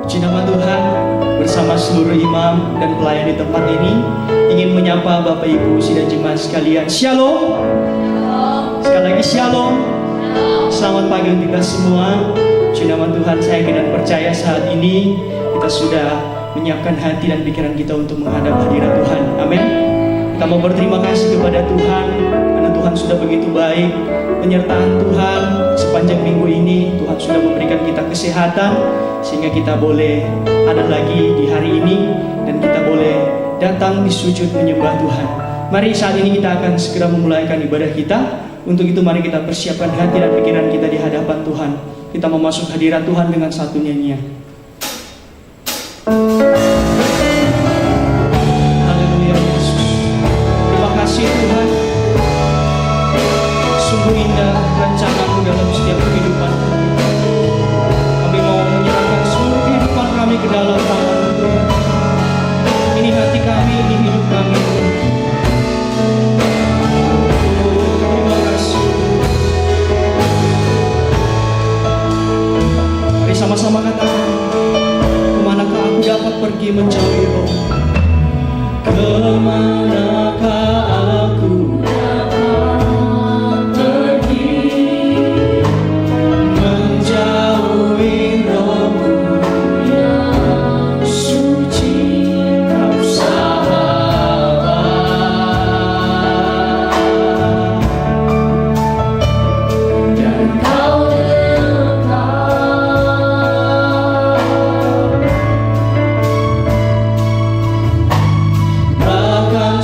Puji nama Tuhan, bersama seluruh imam dan pelayan di tempat ini ingin menyapa Bapak Ibu sidang jemaat sekalian. Shalom. Sekali lagi shalom. Selamat pagi untuk kita semua. Puji nama Tuhan, saya dan percaya saat ini kita sudah menyiapkan hati dan pikiran kita untuk menghadap hadirat Tuhan. Amin. Kita mau berterima kasih kepada Tuhan karena Tuhan sudah begitu baik. Penyertaan Tuhan sepanjang minggu ini, Tuhan sudah memberikan kita kesehatan sehingga kita boleh ada lagi di hari ini dan kita boleh datang di sujud menyembah Tuhan. Mari saat ini kita akan segera memulaikan ibadah kita. Untuk itu mari kita persiapkan hati dan pikiran kita di hadapan Tuhan. Kita mau masuk hadirat Tuhan dengan satu nyanyian. Haleluya Yesus. Terima kasih Tuhan. Sungguh indah rencana-Mu dalam setiap kehidupan kami. Kami mau menyerahkan seluruh kehidupan kami ke dalam tangan-Mu Tuhan. Ini hati kami, ini hidup kami. Terima kasih. Mari sama-sama katakan, kemanakah aku dapat pergi mencari Roh? Kemanakah aku dapat pergi menjauhi Roh-Mu yang suci, Kau sahabat, dan Kau dekat, bahkan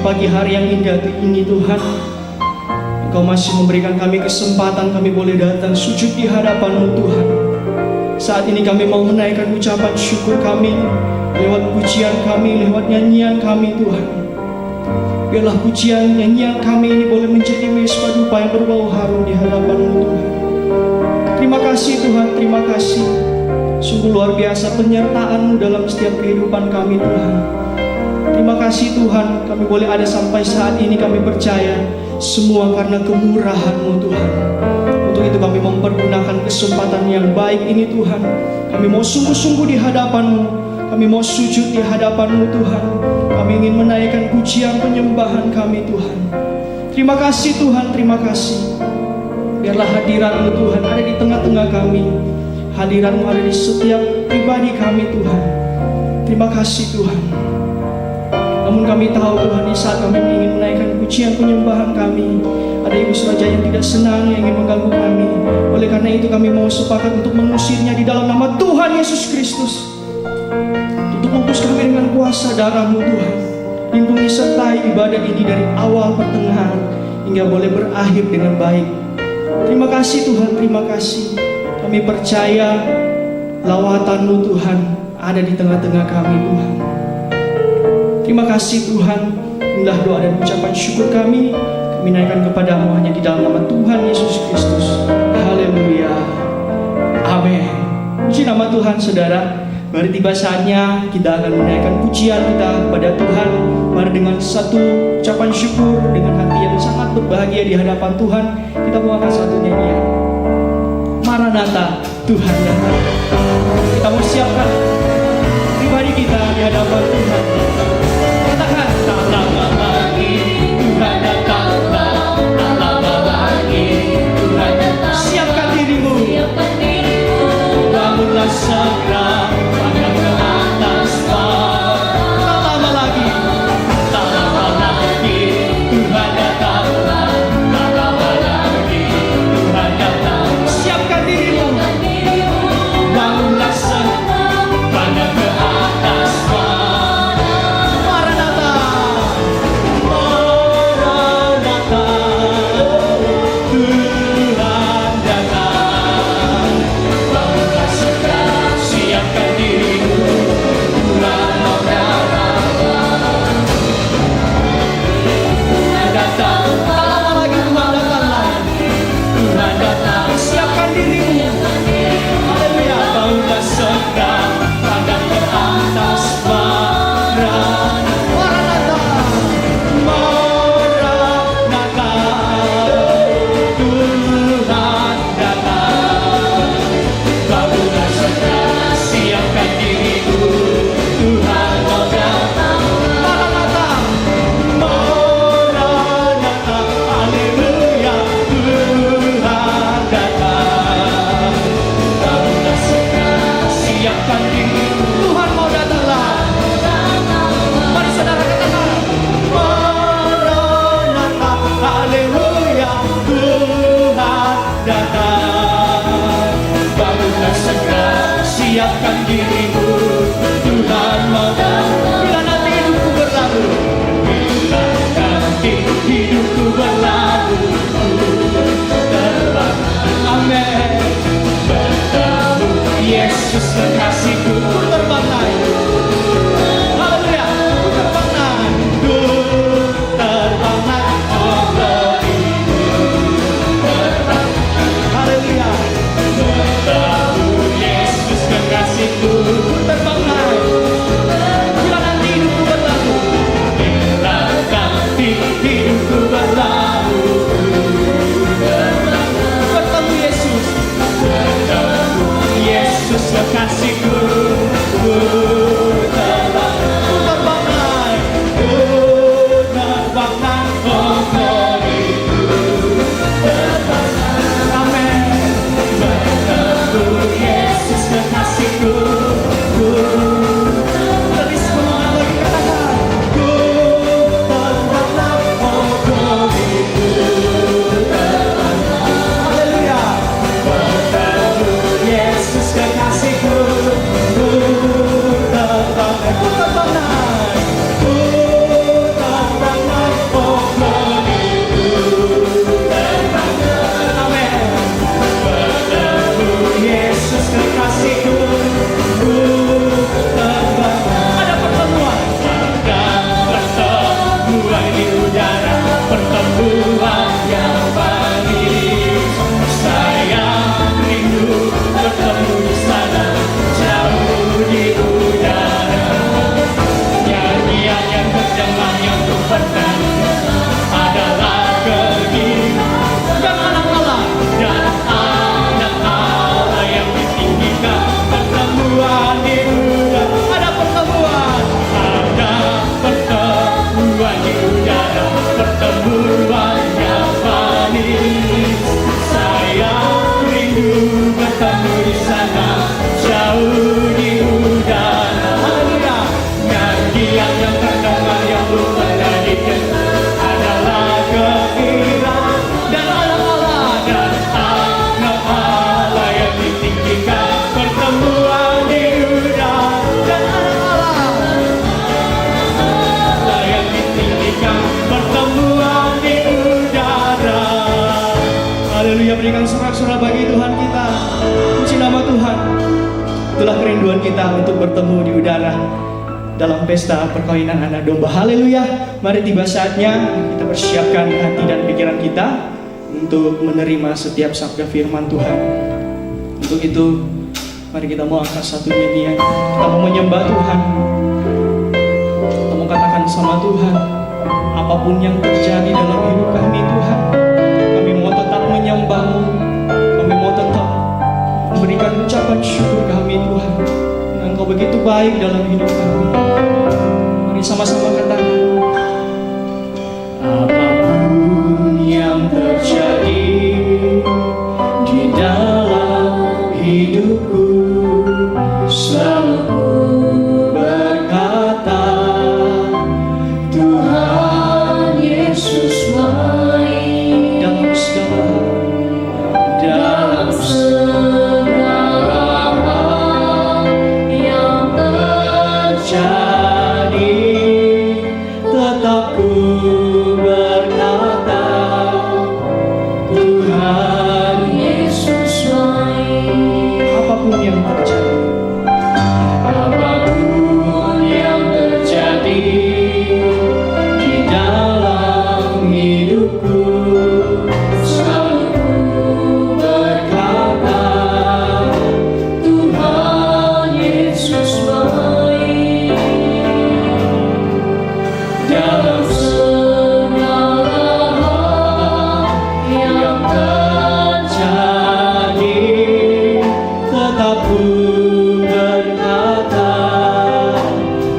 pagi hari yang indah ini Tuhan, Engkau masih memberikan kami kesempatan kami boleh datang sujud di hadapan-Mu Tuhan. Saat ini kami mau menaikkan ucapan syukur kami lewat pujian kami, lewat nyanyian kami Tuhan. Biarlah pujian nyanyian kami ini boleh menjadi mesbah dupa yang berbau harum di hadapan-Mu Tuhan. Terima kasih Tuhan, terima kasih. Sungguh luar biasa penyertaan-Mu dalam setiap kehidupan kami Tuhan. Terima kasih Tuhan, kami boleh ada sampai saat ini. Kami percaya semua karena kemurahan-Mu Tuhan. Untuk itu kami mempergunakan kesempatan yang baik ini Tuhan. Kami mau sungguh-sungguh di hadapan-Mu. Kami mau sujud di hadapan-Mu Tuhan. Kami ingin menaikkan pujian penyembahan kami Tuhan. Terima kasih Tuhan, terima kasih. Biarlah hadirat-Mu Tuhan ada di tengah-tengah kami. Hadirat-Mu ada di setiap pribadi kami Tuhan. Terima kasih Tuhan. Namun kami tahu Tuhan, di saat kami ingin menaikkan pujian penyembahan kami, ada ibu saudara yang tidak senang, yang ingin mengganggu kami. Oleh karena itu kami mau sepakat untuk mengusirnya di dalam nama Tuhan Yesus Kristus. Untuk membungkus kami dengan kuasa darah-Mu Tuhan. Lindungi sertai ibadah ini dari awal pertengahan hingga boleh berakhir dengan baik. Terima kasih Tuhan, terima kasih. Kami percaya lawatan-Mu Tuhan ada di tengah-tengah kami Tuhan. Terima kasih Tuhan. Inilah doa dan ucapan syukur kami naikkan kepadamu hanya di dalam nama Tuhan Yesus Kristus. Haleluya. Amin. Puji nama Tuhan saudara. Mari tiba saatnya kita akan menaikkan pujian kita kepada Tuhan. Mari dengan satu ucapan syukur, dengan hati yang sangat berbahagia di hadapan Tuhan, kita bawakan satu nyanyian. Maranatha, Tuhan datang. Kita mau siapkan pribadi kita di hadapan Tuhan. Katakan, tak lama lagi Tuhan datanglah, tak lama lagi Tuhan datang. Siapkan dirimu, bangunlah segera, pandang ke atas. Tak lama lagi Tuhan datanglah, tak lama lagi Tuhan datang. Siapkan dirimu, bangunlah segera, pandang ke atas. Maranatha, Maranatha, Tuhan datang. Bangunlah segera, siapkan dirimu, Tuhan mau datang. Tuhan datang, tak lama lagi Tuhan datanglah. Tuhan datang, siapkan dirimu. Haleluya, bangunlah segera, pandang ke atas. Maranatha, Maranatha, Tuhan datang. Bangunlah segera, siapkan dirimu, Tuhan mau datang. Maranatha, Maranatha, haleluya, Tuhan datang. Bangunlah segera, siapkan dirimu, Tuhan mau datanglah. Mari saudara katakan, Maranatha, haleluya, Tuhan datang. Bangunlah segera, siapkan dirimu, Tuhan mau datang. Bila nanti hidupku berlalu, bila nanti hidupku berlalu, terbang, amin, bertemu Yesus kekasihku. Terbang naik, haleluya, terbang naik, terbang naik, oh terbang, haleluya, bertemu Yesus kekasihku. bersorak bagi Tuhan kita. Puji nama Tuhan. Itulah kerinduan kita untuk bertemu di udara dalam pesta perkawinan anak domba. Haleluya. Mari tiba saatnya kita persiapkan hati dan pikiran kita untuk menerima setiap sabda firman Tuhan. Untuk itu, mari kita mau angkat satu nyanyian. Kita mau menyembah Tuhan. Kita mau katakan sama Tuhan, apapun yang terjadi dalam hidup kami Tuhan, kami mau tetap menyembah-Mu. Kami mau tetap memberikan ucapan syukur kami Tuhan. Engkau begitu baik dalam hidup kami. Mari sama-sama katakan, apapun yang terjadi di dalam hidupku, selalu ku berkata, Tuhan Yesus baik. Dalam segala hal yang terjadi, tetap ku berkata, Tuhan Yesus baik. Apapun yang terjadi, apapun yang terjadi di dalam hidupku, selalu ku berkata, Tuhan Yesus baik. Dalam segala hal yang terjadi, tetap ku berkata,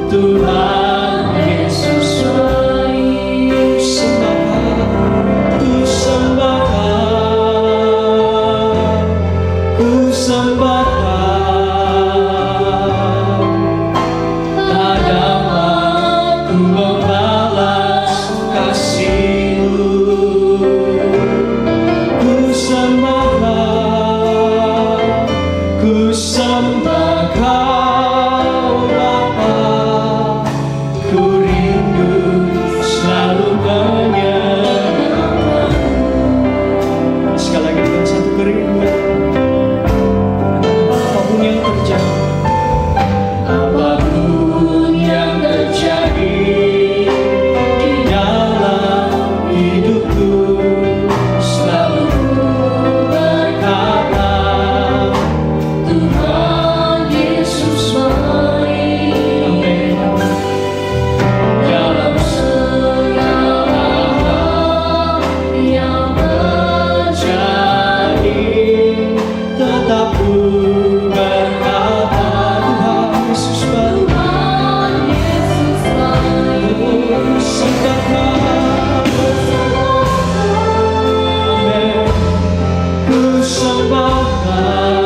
Tuhan Yesus baik. Ku sembahkan, ku sembahkan. Tak dapat ku membalas kasih-Mu. Ku sembahkan, ku sembahkan Bapa. Ku rindu selalu menyenangkan. Sekali lagi dengan satu kerinduan, apapun yang terjadi, apapun yang terjadi di dalam hidupku, selalu ku berkata, Tuhan Yesus baik. Amin. Dalam segala hal yang terjadi, tetap ku berkata, Tuhan Yesus baik. Ku sembahkan, amin. Ku sembahkan.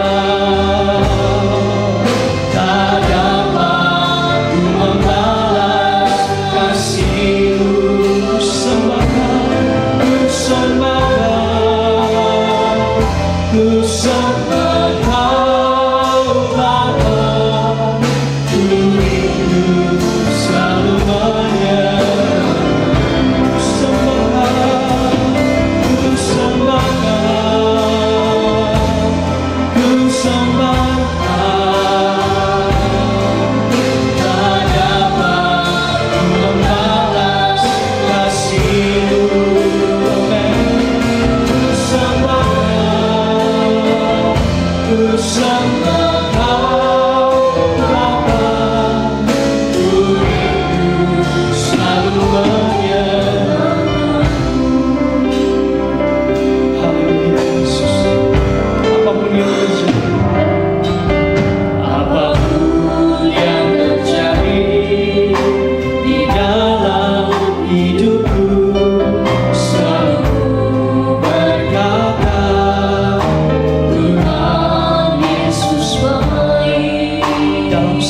Tak dapat ku membalas kasih-Mu. Ku sembahkan, ku sembahkan, ku sembahkan Bapa. Ku rindu selalu menyenangkan. Ku sembahkan, ku sembahkan, ku sembahkan. Tak dapat ku membalas kasih-Mu. Amin. Ku sembahkan, ku sembahkan Bapa. Ku rindu selalu menyenangkan. Haleluya Yesus. Apapun yang terjadi, apapun yang terjadi di dalam hidupku, selalu ku berkata, Tuhan Yesus baik. Dalam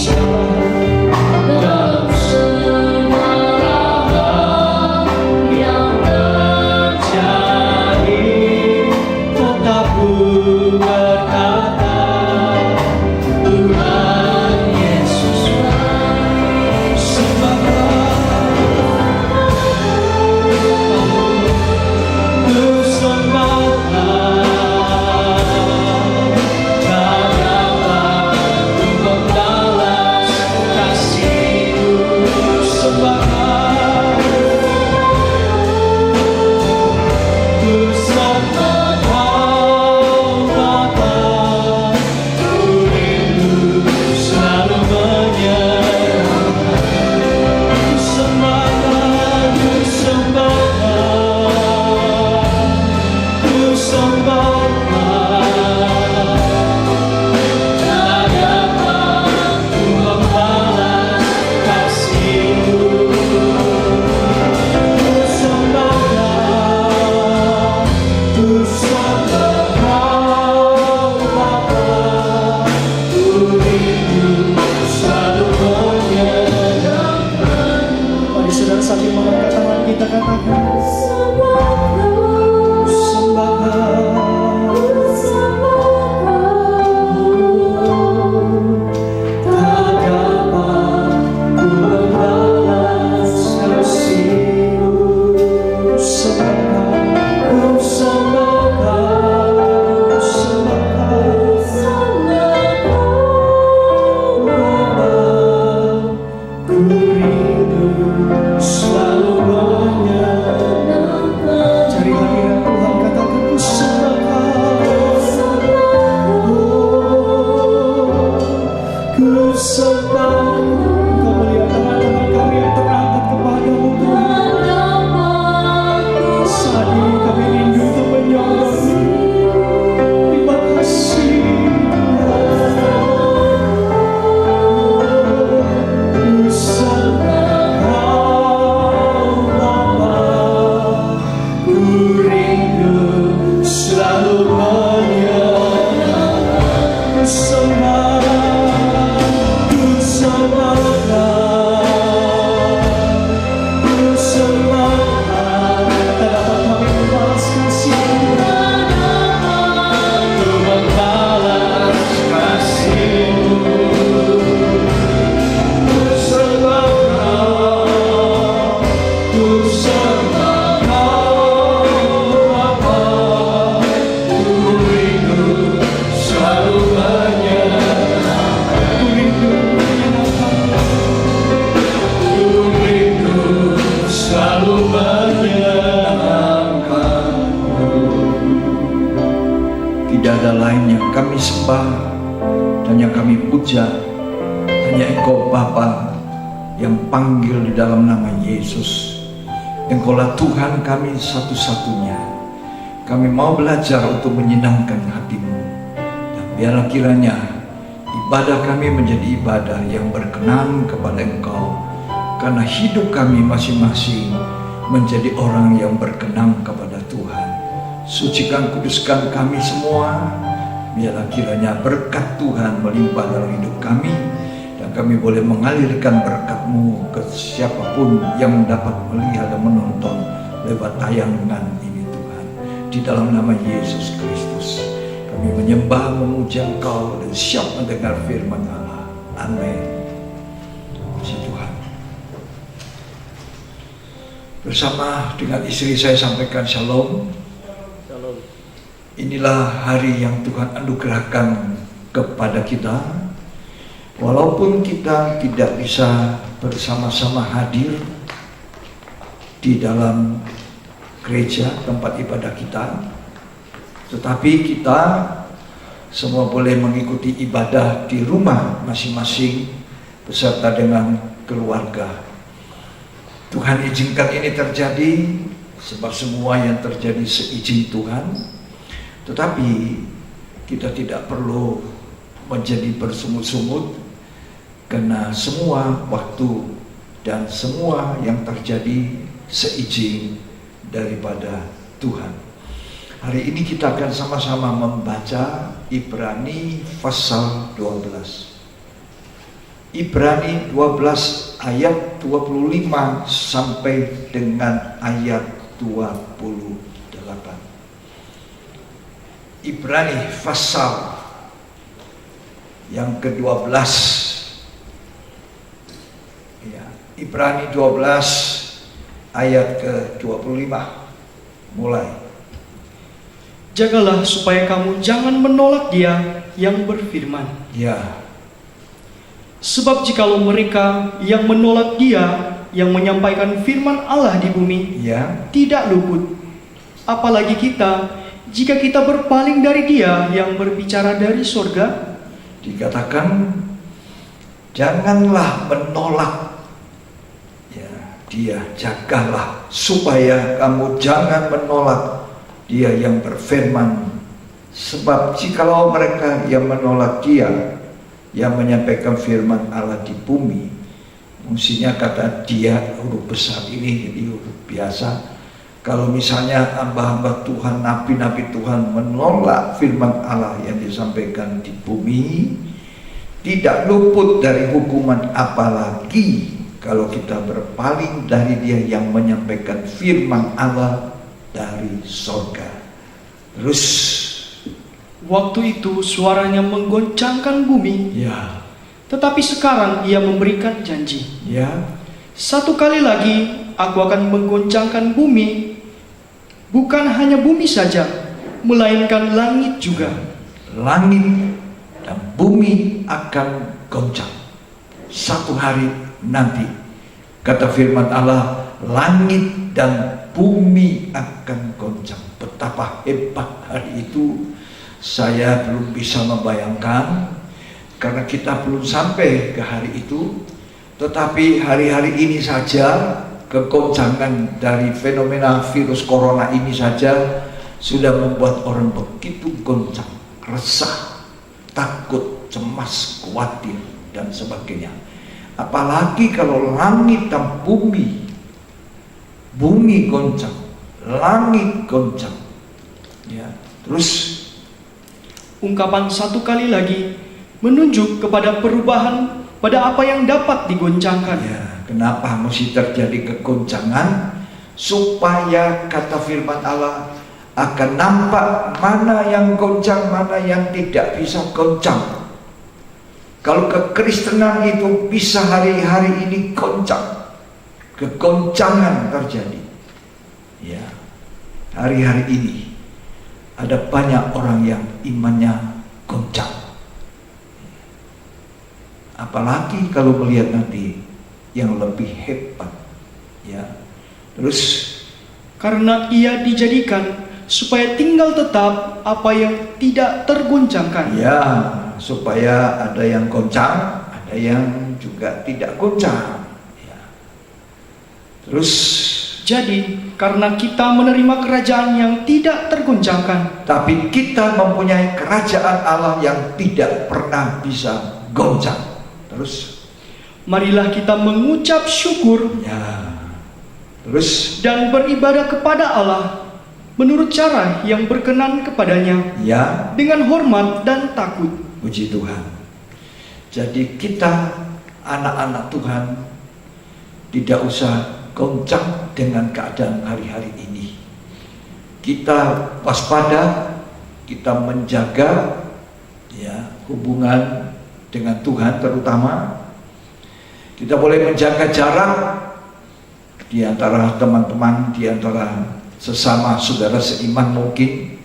segala hal yang terjadi, tetap ku berkata, Tuhan Yesus baik. Sembahkan, ku sembahkan. tidak ada lain yang kami sembah dan yang kami puja, hanya Engkau Bapa yang panggil di dalam nama Yesus. Engkaulah Tuhan kami satu-satunya. Kami mau belajar untuk menyenangkan hati-Mu, dan biarlah kiranya ibadah kami menjadi ibadah yang berkenan kepada Engkau, karena hidup kami masing-masing menjadi orang yang berkenan kepada Tuhan. Sucikan, kuduskan kami semua. Biarlah kiranya berkat Tuhan melimpah dalam hidup kami, dan kami boleh mengalirkan berkat-Mu ke siapapun yang dapat melihat dan menonton lewat tayangan ini Tuhan. Di dalam nama Yesus Kristus kami menyembah, memuja Engkau, dan siap mendengar firman Allah. Amin. Puji Tuhan. Bersama dengan istri saya sampaikan shalom. Inilah hari yang Tuhan anugerahkan kepada kita. Walaupun kita tidak bisa bersama-sama hadir di dalam gereja tempat ibadah kita, tetapi kita semua boleh mengikuti ibadah di rumah masing-masing beserta dengan keluarga. Tuhan izinkan ini terjadi, sebab semua yang terjadi seizin Tuhan. Tetapi kita tidak perlu menjadi bersungut-sungut, karena semua waktu dan semua yang terjadi seizin daripada Tuhan. Hari ini kita akan sama-sama membaca Ibrani pasal 12. Ibrani 12 ayat 25 sampai dengan ayat 28. Ibrani pasal yang ke-12. Ya, Ibrani 12 ayat ke-25. Mulai. Jagalah supaya kamu jangan menolak Dia yang berfirman. Ya. Sebab jikalau mereka yang menolak Dia yang menyampaikan firman Allah di bumi, Ya. tidak luput. Apalagi kita, jika kita berpaling dari Dia yang berbicara dari sorga. Dikatakan janganlah menolak ya Dia, jagalah supaya kamu jangan menolak Dia yang berfirman. Sebab jikalau mereka yang menolak Dia yang menyampaikan firman Allah di bumi, mestinya kata Dia huruf besar ini jadi huruf biasa. Kalau misalnya hamba-hamba Tuhan, nabi-nabi Tuhan menolak firman Allah yang disampaikan di bumi, tidak luput dari hukuman, apalagi kalau kita berpaling dari Dia yang menyampaikan firman Allah dari sorga. Terus Waktu itu suaranya menggoncangkan bumi, ya, tetapi sekarang Ia memberikan janji. ya, Satu kali lagi aku akan menggoncangkan bumi, bukan hanya bumi saja, melainkan langit juga. langit dan bumi akan goncang satu hari nanti. Kata firman Allah, langit dan bumi akan goncang. Betapa hebat hari itu, saya belum bisa membayangkan, karena kita belum sampai ke hari itu. Tetapi hari-hari ini saja, kegoncangan dari fenomena virus corona ini saja sudah membuat orang begitu goncang, resah, takut, cemas, khawatir, dan sebagainya. Apalagi kalau langit dan bumi goncang, langit goncang. Ya, terus Ungkapan satu kali lagi menunjuk kepada perubahan pada apa yang dapat digoncangkan. ya, kenapa mesti terjadi kegoncangan? Supaya kata firman Allah akan nampak mana yang goncang, mana yang tidak bisa goncang. Kalau kekristenan itu bisa hari-hari ini goncang, kegoncangan terjadi. Ya, hari-hari ini ada banyak orang yang imannya goncang. Apalagi kalau melihat nanti yang lebih hebat. Ya, terus Karena Ia dijadikan supaya tinggal tetap apa yang tidak tergoncangkan. Ya, supaya ada yang goncang, ada yang juga tidak goncang. Ya. Terus, Jadi, karena kita menerima kerajaan yang tidak tergoncangkan, tapi kita mempunyai kerajaan Allah yang tidak pernah bisa goncang. Terus, marilah kita mengucap syukur ya. Terus, dan beribadah kepada Allah menurut cara yang berkenan kepadanya, ya, dengan hormat dan takut. puji Tuhan. Jadi kita anak-anak Tuhan tidak usah goncang dengan keadaan hari-hari ini. Kita waspada, kita menjaga ya hubungan dengan Tuhan terutama. Kita boleh menjaga jarak di antara teman-teman, di antara sesama saudara seiman mungkin,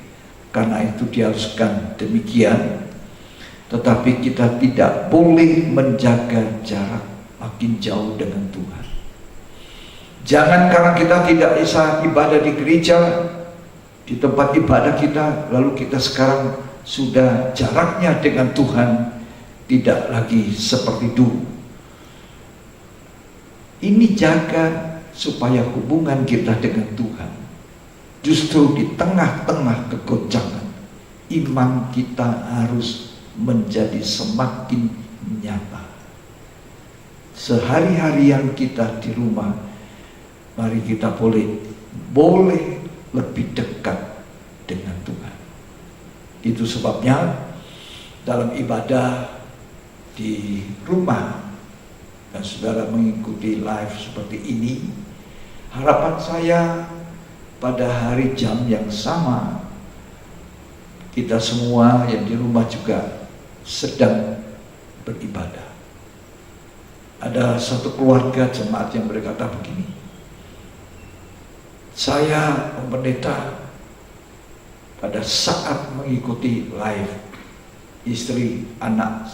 karena itu diharuskan demikian. Tetapi kita tidak boleh menjaga jarak makin jauh dengan Tuhan. Jangan karena kita tidak bisa ibadah di gereja, di tempat ibadah kita, lalu kita sekarang sudah jaraknya dengan Tuhan tidak lagi seperti dulu. Ini jaga supaya hubungan kita dengan Tuhan justru di tengah-tengah kegoncangan, iman kita harus menjadi semakin nyata. Sehari-harian kita di rumah, mari kita boleh lebih dekat dengan Tuhan. Itu sebabnya dalam ibadah di rumah dan saudara mengikuti live seperti ini, harapan saya pada hari jam yang sama kita semua yang di rumah juga sedang beribadah. Ada satu keluarga jemaat yang berkata begini, saya pendeta pada saat mengikuti live, istri, anak,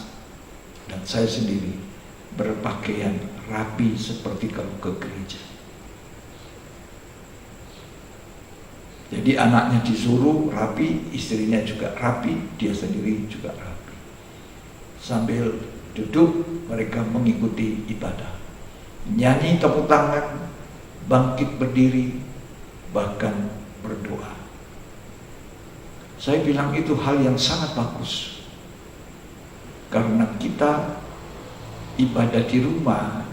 dan saya sendiri berpakaian rapi seperti kalau ke gereja. Jadi anaknya disuruh rapi, istrinya juga rapi, dia sendiri juga rapi. Sambil duduk mereka mengikuti ibadah, nyanyi, tepuk tangan, bangkit berdiri, bahkan berdoa. Saya bilang itu hal yang sangat bagus, karena kita ibadah di rumah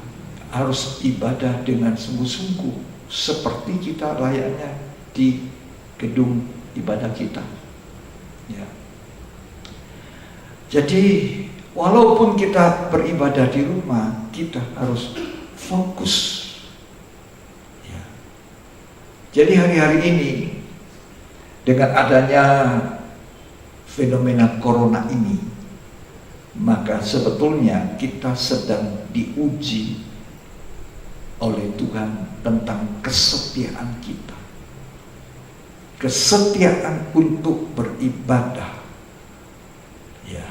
harus ibadah dengan sungguh-sungguh seperti kita layaknya di gedung ibadah kita. Ya. Jadi walaupun kita beribadah di rumah, kita harus fokus. Ya. Jadi hari-hari ini dengan adanya fenomena corona ini, maka sebetulnya kita sedang diuji oleh Tuhan tentang kesetiaan kita. Kesetiaan untuk beribadah. Ya.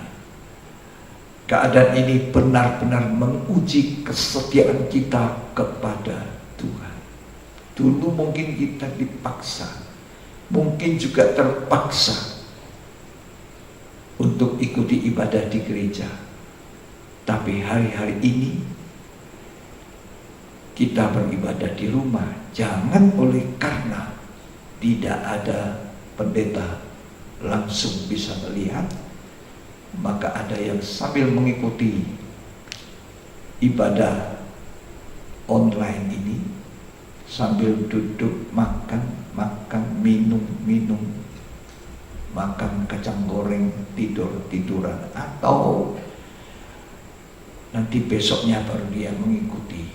Keadaan ini benar-benar menguji kesetiaan kita kepada Tuhan. Dulu mungkin kita dipaksa, mungkin juga terpaksa untuk ikuti ibadah di gereja. Tapi hari-hari ini kita beribadah di rumah, jangan oleh karena tidak ada pendeta langsung bisa melihat, maka ada yang sambil mengikuti ibadah online ini sambil duduk makan, minum, makan kacang goreng, tiduran, atau nanti besoknya baru dia mengikuti.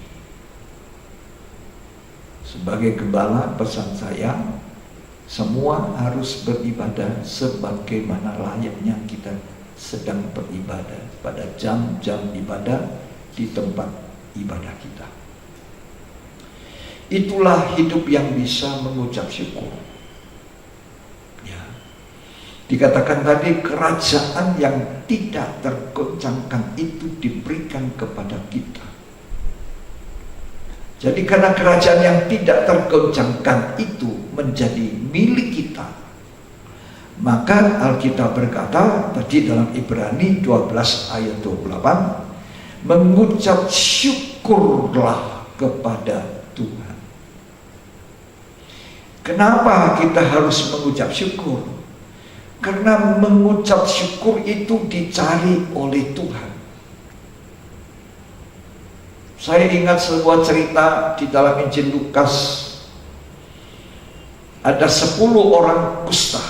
Sebagai gembala, pesan saya, semua harus beribadah sebagaimana layaknya kita sedang beribadah pada jam-jam ibadah di tempat ibadah kita. Itulah hidup yang bisa mengucap syukur. Ya. Dikatakan tadi, kerajaan yang tidak tergoncangkan itu diberikan kepada kita. Jadi karena kerajaan yang tidak tergoncangkan itu menjadi milik kita, Maka Alkitab berkata tadi dalam Ibrani 12 ayat 28, mengucap syukurlah kepada Tuhan. Kenapa kita harus mengucap syukur? Karena mengucap syukur itu dicari oleh Tuhan. Saya ingat sebuah cerita di dalam Injil Lukas. Ada 10 orang kusta.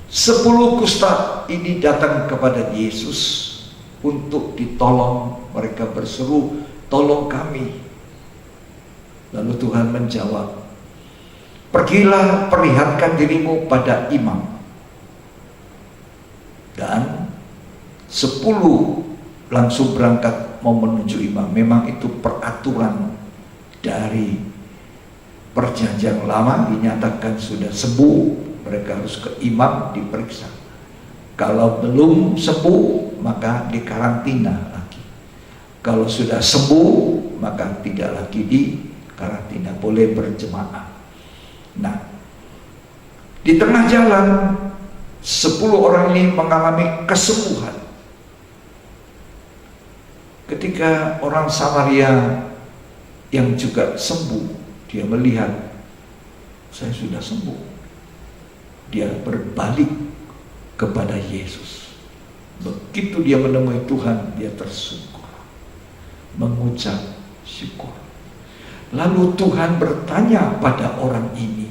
10 kusta ini datang kepada Yesus untuk ditolong. Mereka berseru, tolong kami. Lalu Tuhan menjawab, pergilah perlihatkan dirimu pada imam. Dan 10 langsung berangkat mau menuju imam. Memang itu peraturan dari perjanjian lama, dinyatakan sudah sembuh, mereka harus ke imam diperiksa. Kalau belum sembuh, maka dikarantina lagi. Kalau sudah sembuh, maka tidak lagi dikarantina, boleh berjemaah. Nah, di tengah jalan 10 orang ini mengalami kesembuhan. Ketika orang Samaria yang juga sembuh, dia melihat, saya sudah sembuh. Dia berbalik kepada Yesus. Begitu dia menemui Tuhan, dia tersungkur, mengucap syukur. Lalu Tuhan bertanya pada orang ini,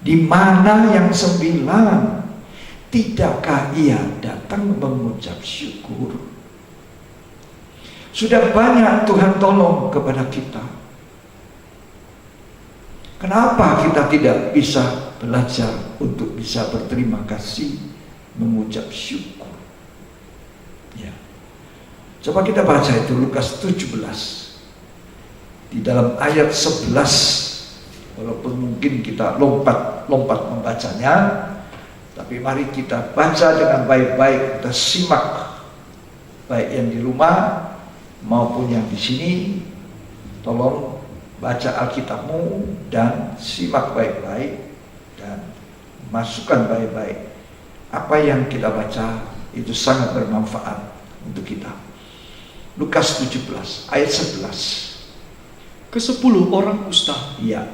di mana yang 9? Tidakkah ia datang mengucap syukur? Sudah banyak Tuhan tolong kepada kita. Kenapa kita tidak bisa belajar untuk bisa berterima kasih, mengucap syukur? Ya. Coba kita baca itu Lukas 17. Di dalam ayat 11, walaupun mungkin kita lompat membacanya, tapi mari kita baca dengan baik-baik, kita simak, baik yang di rumah maupun yang di sini. Tolong baca Alkitabmu dan simak baik-baik dan masukkan baik-baik. Apa yang kita baca itu sangat bermanfaat untuk kita. Lukas 17 ayat 11. Ke-10 orang kusta. Iya.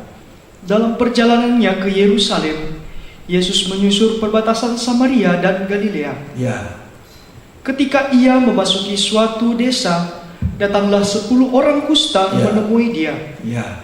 Dalam perjalanannya ke Yerusalem, Yesus menyusur perbatasan Samaria dan Galilea. Ya. Ketika ia memasuki suatu desa, datanglah 10 orang kusta menemui dia. Ya.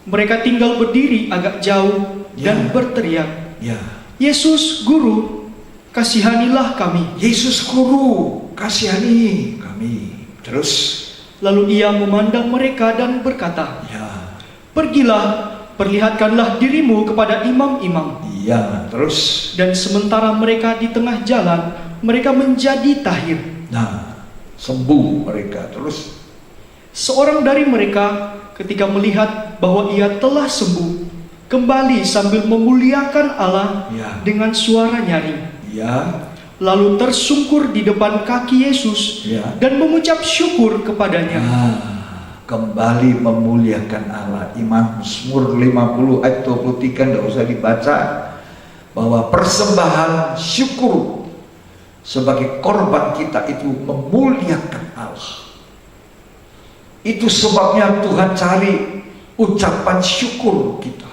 Mereka tinggal berdiri agak jauh dan berteriak, Ya. Yesus, Guru, kasihanilah kami. Yesus Guru, kasihani kami. Terus Lalu ia memandang mereka dan berkata, ya. pergilah, perlihatkanlah dirimu kepada imam-imam. Iya, terus. Dan sementara mereka di tengah jalan, mereka menjadi tahir. Nah, sembuh mereka. Terus Seorang dari mereka ketika melihat bahwa ia telah sembuh, kembali sambil memuliakan Allah ya. dengan suara nyaring. Ya. Lalu tersungkur di depan kaki Yesus Ya. dan mengucap syukur kepadanya. Nah, kembali memuliakan Allah. Imam Mazmur 50 ayat 23 tidak usah dibaca, bahwa persembahan syukur sebagai korban kita itu memuliakan Allah. Itu sebabnya Tuhan cari ucapan syukur kita.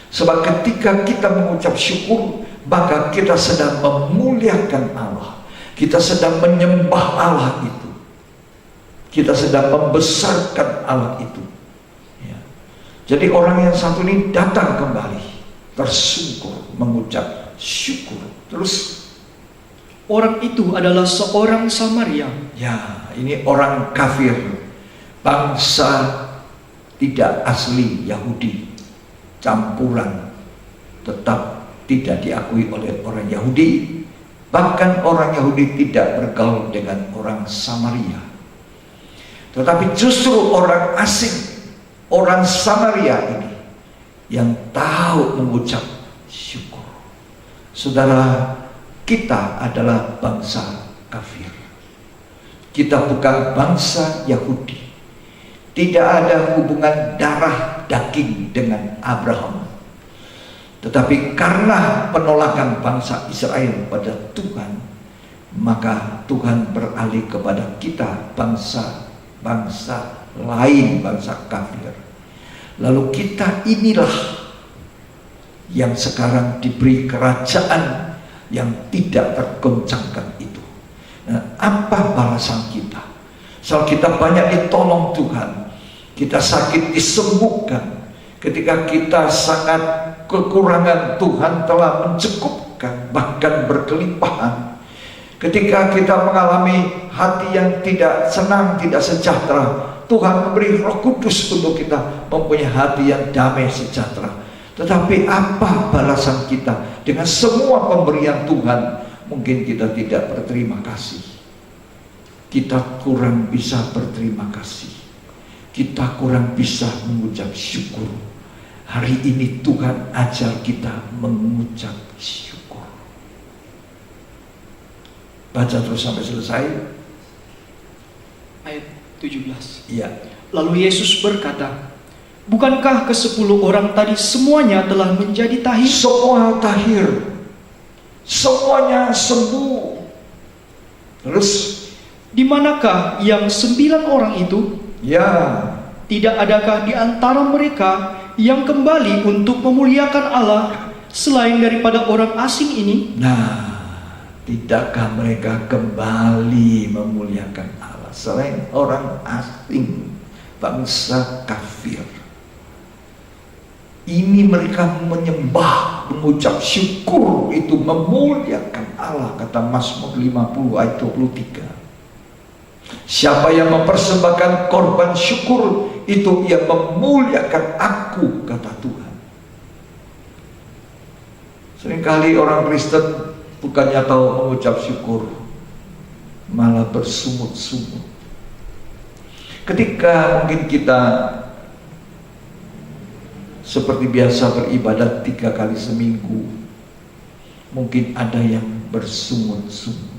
Sebab ketika kita mengucap syukur, maka kita sedang memuliakan Allah. Kita sedang menyembah Allah itu. Kita sedang membesarkan Allah itu. Ya. Jadi orang yang satu ini datang kembali, tersungkur, mengucap syukur. Terus Orang itu adalah seorang Samaria. ya, ini orang kafir, bangsa tidak asli Yahudi, campuran, tetap tidak diakui oleh orang Yahudi. Bahkan orang Yahudi tidak bergaul dengan orang Samaria. Tetapi justru orang asing, orang Samaria ini yang tahu mengucap syukur. Saudara, kita adalah bangsa kafir. Kita bukan bangsa Yahudi. Tidak ada hubungan darah daging dengan Abraham. Tetapi karena penolakan bangsa Israel pada Tuhan, maka Tuhan beralih kepada kita, bangsa lain, bangsa kafir. Lalu kita inilah yang sekarang diberi kerajaan yang tidak tergoncangkan itu. Nah, apa balasan kita? Soal kita banyak ditolong Tuhan, kita sakit disembuhkan. Ketika kita sangat kekurangan, Tuhan telah mencukupkan, bahkan berkelimpahan. Ketika kita mengalami hati yang tidak senang, tidak sejahtera, Tuhan memberi Roh Kudus untuk kita mempunyai hati yang damai sejahtera. Tetapi apa balasan kita dengan semua pemberian Tuhan? Mungkin kita tidak berterima kasih. Kita kurang bisa berterima kasih. Kita kurang bisa mengucap syukur. Hari ini Tuhan ajar kita mengucap syukur. Baca terus sampai selesai. Ayat 17. Iya. Lalu Yesus berkata, bukankah ke-10 orang tadi semuanya telah menjadi tahir? Semua tahir, semuanya sembuh. Terus, di manakah yang 9 orang itu? ya, Tidak adakah di antara mereka yang kembali untuk memuliakan Allah selain daripada orang asing ini? nah, tidakkah mereka kembali memuliakan Allah selain orang asing, bangsa kafir? Ini mereka menyembah, mengucap syukur, itu memuliakan Allah, kata Mazmur 50 ayat 23. Siapa yang mempersembahkan korban syukur, itu ia memuliakan aku, kata Tuhan. Seringkali orang Kristen bukannya tahu mengucap syukur, malah bersungut-sungut. Ketika mungkin kita seperti biasa beribadat 3 kali seminggu, mungkin ada yang bersungut-sungut.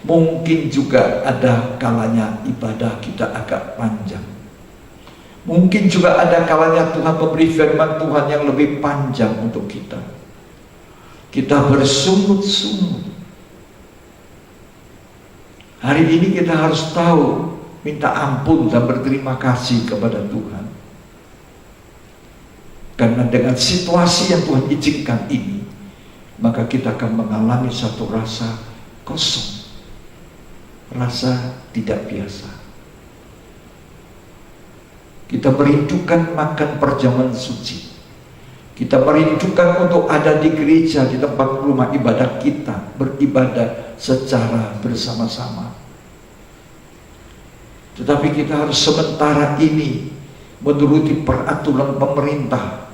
Mungkin juga ada kalanya ibadah kita agak panjang. Mungkin juga ada kalanya Tuhan memberi firman Tuhan yang lebih panjang untuk kita. Kita bersungut-sungut. Hari ini kita harus tahu, minta ampun dan berterima kasih kepada Tuhan. Karena dengan situasi yang Tuhan izinkan ini, maka kita akan mengalami satu rasa kosong, rasa tidak biasa. Kita merindukan makan perjamuan suci. Kita merindukan untuk ada di gereja, di tempat rumah ibadah kita, beribadah secara bersama-sama. Tetapi kita harus sementara ini menuruti peraturan pemerintah,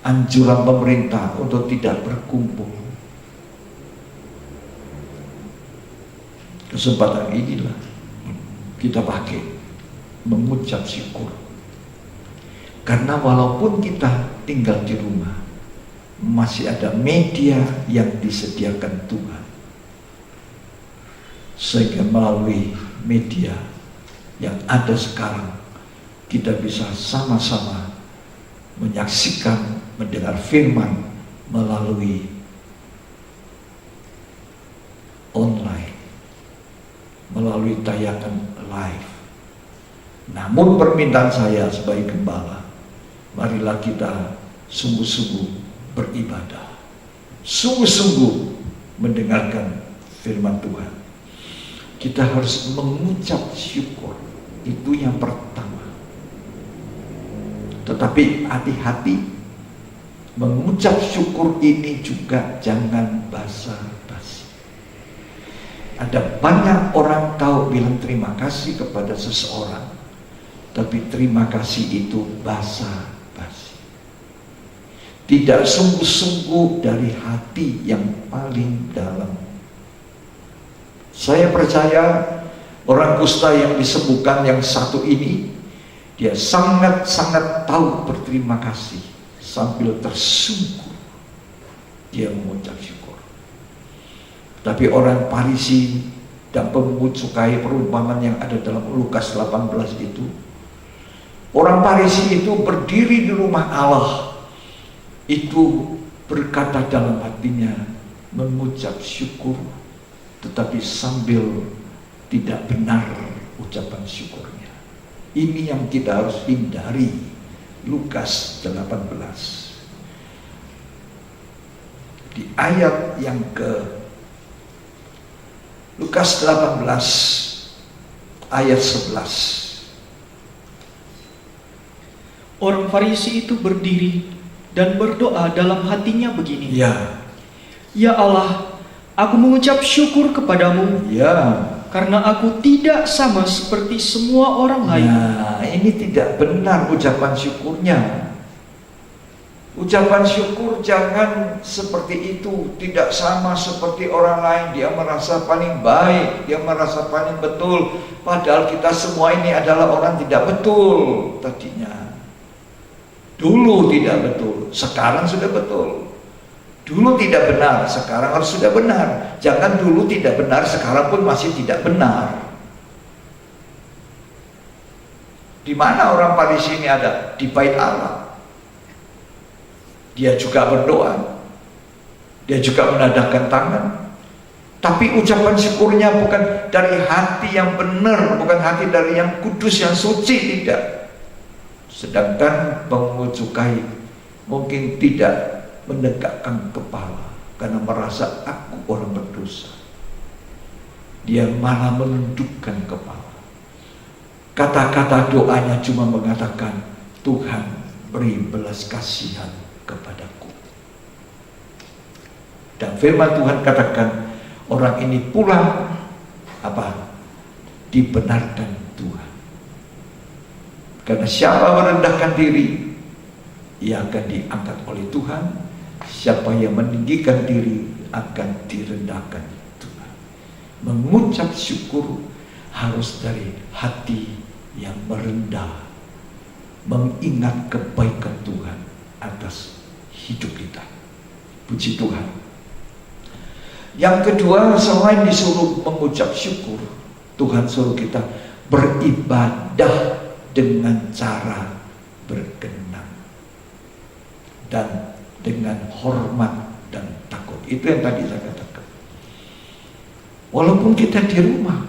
anjuran pemerintah untuk tidak berkumpul. Kesempatan inilah kita pakai mengucap syukur. Karena walaupun kita tinggal di rumah, masih ada media yang disediakan Tuhan. Sehingga melalui media yang ada sekarang, kita bisa sama-sama menyaksikan, mendengar firman melalui online, melalui tayangan live. Namun permintaan saya sebagai gembala, marilah kita sungguh-sungguh beribadah, sungguh-sungguh mendengarkan firman Tuhan. Kita harus mengucap syukur, itu yang pertama. Tetapi hati-hati, mengucap syukur ini juga jangan basa-basi. Ada banyak orang tahu bilang terima kasih kepada seseorang, tapi terima kasih itu basa-basi. Tidak sungguh-sungguh dari hati yang paling dalam. Saya percaya orang kusta yang disembuhkan yang satu ini, dia sangat-sangat tahu berterima kasih sambil tersungkur dia mengucap syukur. Tapi orang Farisi dan pemungut cukai, perumpamaan yang ada dalam Lukas 18 itu, orang Farisi itu berdiri di rumah Allah itu berkata dalam hatinya, mengucap syukur, tetapi sambil tidak benar ucapan syukurnya. Ini yang kita harus hindari. Lukas 18 di ayat yang Lukas 18 ayat 11. Orang Farisi itu berdiri dan berdoa dalam hatinya begini. Ya. Ya Allah, aku mengucap syukur kepadamu. Ya. Karena aku tidak sama seperti semua orang lain. Nah, ini tidak benar ucapan syukurnya. Ucapan syukur jangan seperti itu, tidak sama seperti orang lain. Dia merasa paling baik, dia merasa paling betul. Padahal kita semua ini adalah orang tidak betul tadinya. Dulu tidak betul, sekarang sudah betul. Dulu tidak benar, sekarang harus sudah benar. Jangan dulu tidak benar, sekarang pun masih tidak benar. Di mana orang Farisi ini ada? Di bait Allah. Dia juga berdoa, dia juga menadahkan tangan, tapi ucapan syukurnya bukan dari hati yang benar, bukan hati dari yang kudus, yang suci, tidak. Sedangkan pengungut cukai mungkin tidak menegakkan kepala karena merasa aku orang berdosa. Dia malah menundukkan kepala. Kata-kata doanya cuma mengatakan, Tuhan beri belas kasihan kepadaku. Dan firman Tuhan katakan, orang ini pula dibenarkan Tuhan. Karena siapa merendahkan diri, ia akan diangkat oleh Tuhan. Siapa yang meninggikan diri akan direndahkan Tuhan. Mengucap syukur harus dari hati yang merendah, mengingat kebaikan Tuhan atas hidup kita. Puji Tuhan. Yang kedua, selain disuruh mengucap syukur, Tuhan suruh kita beribadah dengan cara berkenan dan dengan hormat dan takut. Itu yang tadi saya katakan. Walaupun kita di rumah,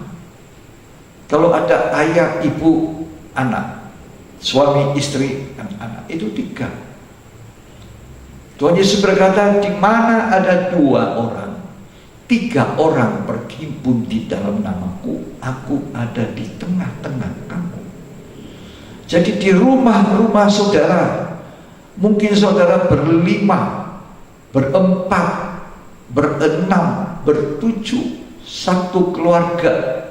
kalau ada ayah, ibu, anak, suami, istri, dan anak, itu 3. Tuhan Yesus berkata, di mana ada 2 orang, 3 orang berhimpun di dalam namaku, aku ada di tengah-tengah kamu. Jadi di rumah-rumah saudara, mungkin saudara ber5, ber4, ber6, ber7, satu keluarga.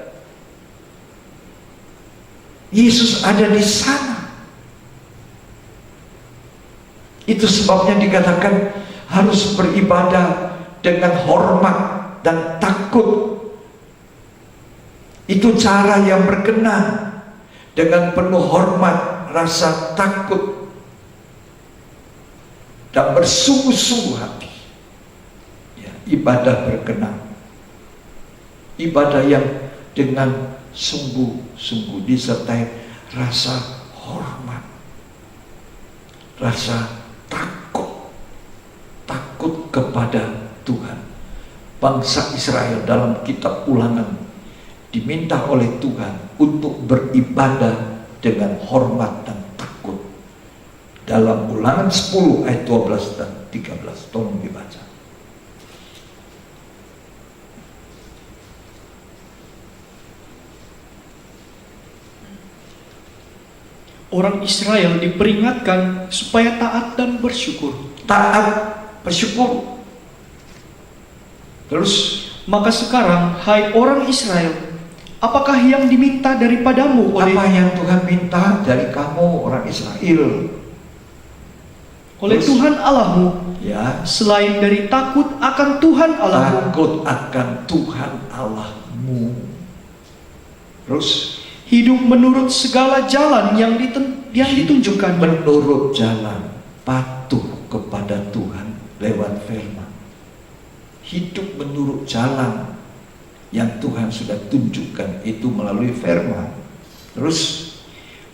Yesus ada di sana. Itu sebabnya dikatakan harus beribadah dengan hormat dan takut. Itu cara yang berkenan, dengan penuh hormat, rasa takut, dan bersungguh-sungguh hati. Ya, ibadah berkenan, ibadah yang dengan sungguh-sungguh disertai rasa hormat, rasa takut kepada Tuhan. Bangsa Israel dalam kitab Ulangan diminta oleh Tuhan untuk beribadah dengan hormat dan takut. Dalam Ulangan 10 ayat 12 dan 13, tolong dibaca. Orang Israel diperingatkan supaya taat dan bersyukur. Taat, bersyukur. Terus, maka sekarang, hai orang Israel, apakah yang diminta daripadamu apa yang Tuhan minta dari kamu orang Israel? Oleh Terus, Tuhan Allahmu, ya, selain dari takut akan Tuhan Allahmu, takut akan Tuhan Allahmu. Terus, hidup menurut segala jalan yang ditunjukkan, menurut jalan, patuh kepada Tuhan lewat firman. Hidup menurut jalan yang Tuhan sudah tunjukkan itu melalui firman. Terus,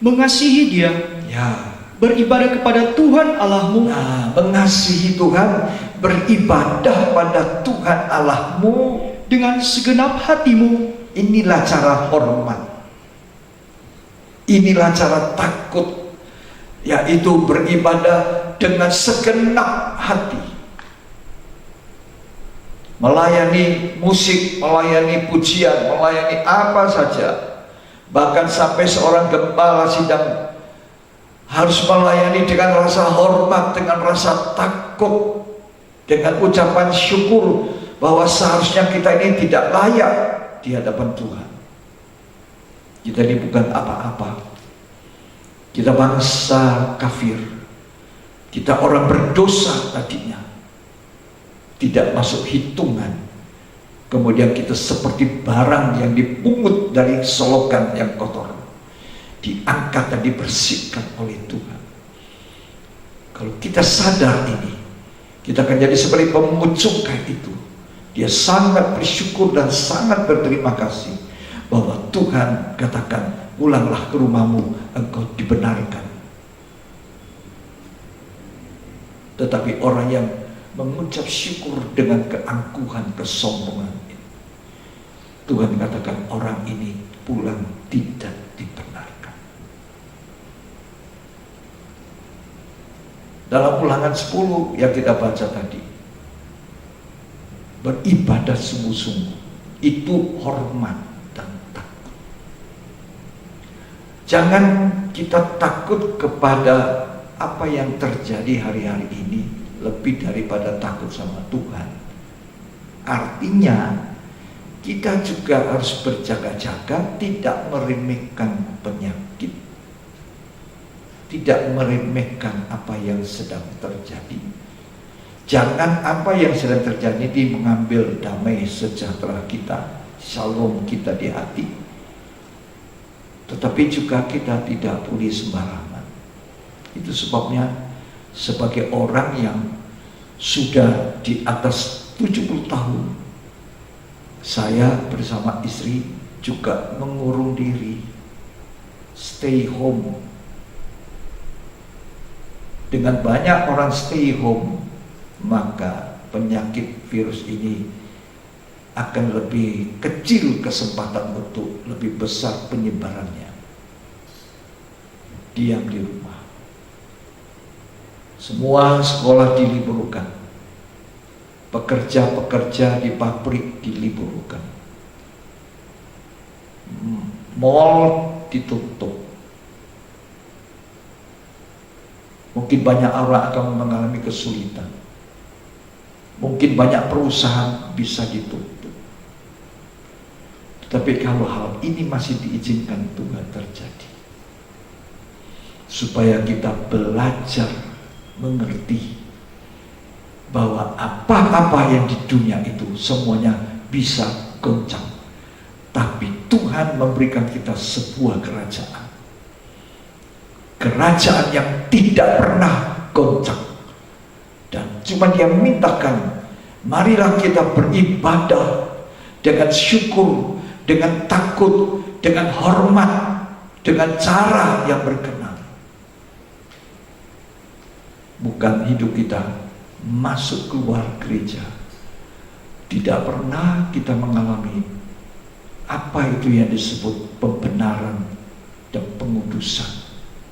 mengasihi Dia, ya, beribadah kepada Tuhan Allahmu. Nah, mengasihi Tuhan, beribadah pada Tuhan Allahmu Dengan segenap hatimu. Inilah cara hormat. Inilah cara takut, yaitu beribadah dengan segenap hati. Melayani musik, melayani pujian, melayani apa saja. Bahkan sampai seorang gembala sidang harus melayani dengan rasa hormat, dengan rasa takut, dengan ucapan syukur bahwa seharusnya kita ini tidak layak di hadapan Tuhan. Kita ini bukan apa-apa. Kita bangsa kafir. Kita orang berdosa tadinya, tidak masuk hitungan. Kemudian kita seperti barang yang dipungut dari solokan yang kotor, diangkat dan dibersihkan oleh Tuhan. Kalau kita sadar ini, kita akan jadi seperti pemungut cukai itu. Dia sangat bersyukur dan sangat berterima kasih bahwa Tuhan katakan, pulanglah ke rumahmu, engkau dibenarkan. Tetapi orang yang mengucap syukur dengan keangkuhan, kesombongan, Tuhan katakan orang ini pulang tidak dibenarkan. Dalam Ulangan 10 yang kita baca tadi, beribadah sungguh-sungguh itu hormat dan takut. Jangan kita takut kepada apa yang terjadi hari-hari ini lebih daripada takut sama Tuhan. Artinya kita juga harus berjaga-jaga, tidak meremehkan penyakit, tidak meremehkan apa yang sedang terjadi. Jangan apa yang sedang terjadi ini mengambil damai sejahtera kita, shalom kita di hati. Tetapi juga kita tidak boleh sembarangan. Itu sebabnya sebagai orang yang sudah di atas 70 tahun, saya bersama istri juga mengurung diri, stay home. Dengan banyak orang stay home, maka penyakit virus ini akan lebih kecil kesempatan untuk lebih besar penyebarannya. Diam di rumah. Semua sekolah diliburkan. Pekerja-pekerja di pabrik diliburkan. Mall ditutup. Mungkin banyak orang akan mengalami kesulitan. Mungkin banyak perusahaan bisa ditutup. Tapi kalau hal ini masih diizinkan Tuhan terjadi, supaya kita belajar mengerti bahwa apa-apa yang di dunia itu semuanya bisa goncang, tapi Tuhan memberikan kita sebuah kerajaan, kerajaan yang tidak pernah goncang. Dan cuma Dia mintakan, marilah kita beribadah dengan syukur, dengan takut, dengan hormat, dengan cara yang berkenan. Bukan hidup kita masuk keluar gereja, tidak pernah kita mengalami apa itu yang disebut pembenaran dan pengudusan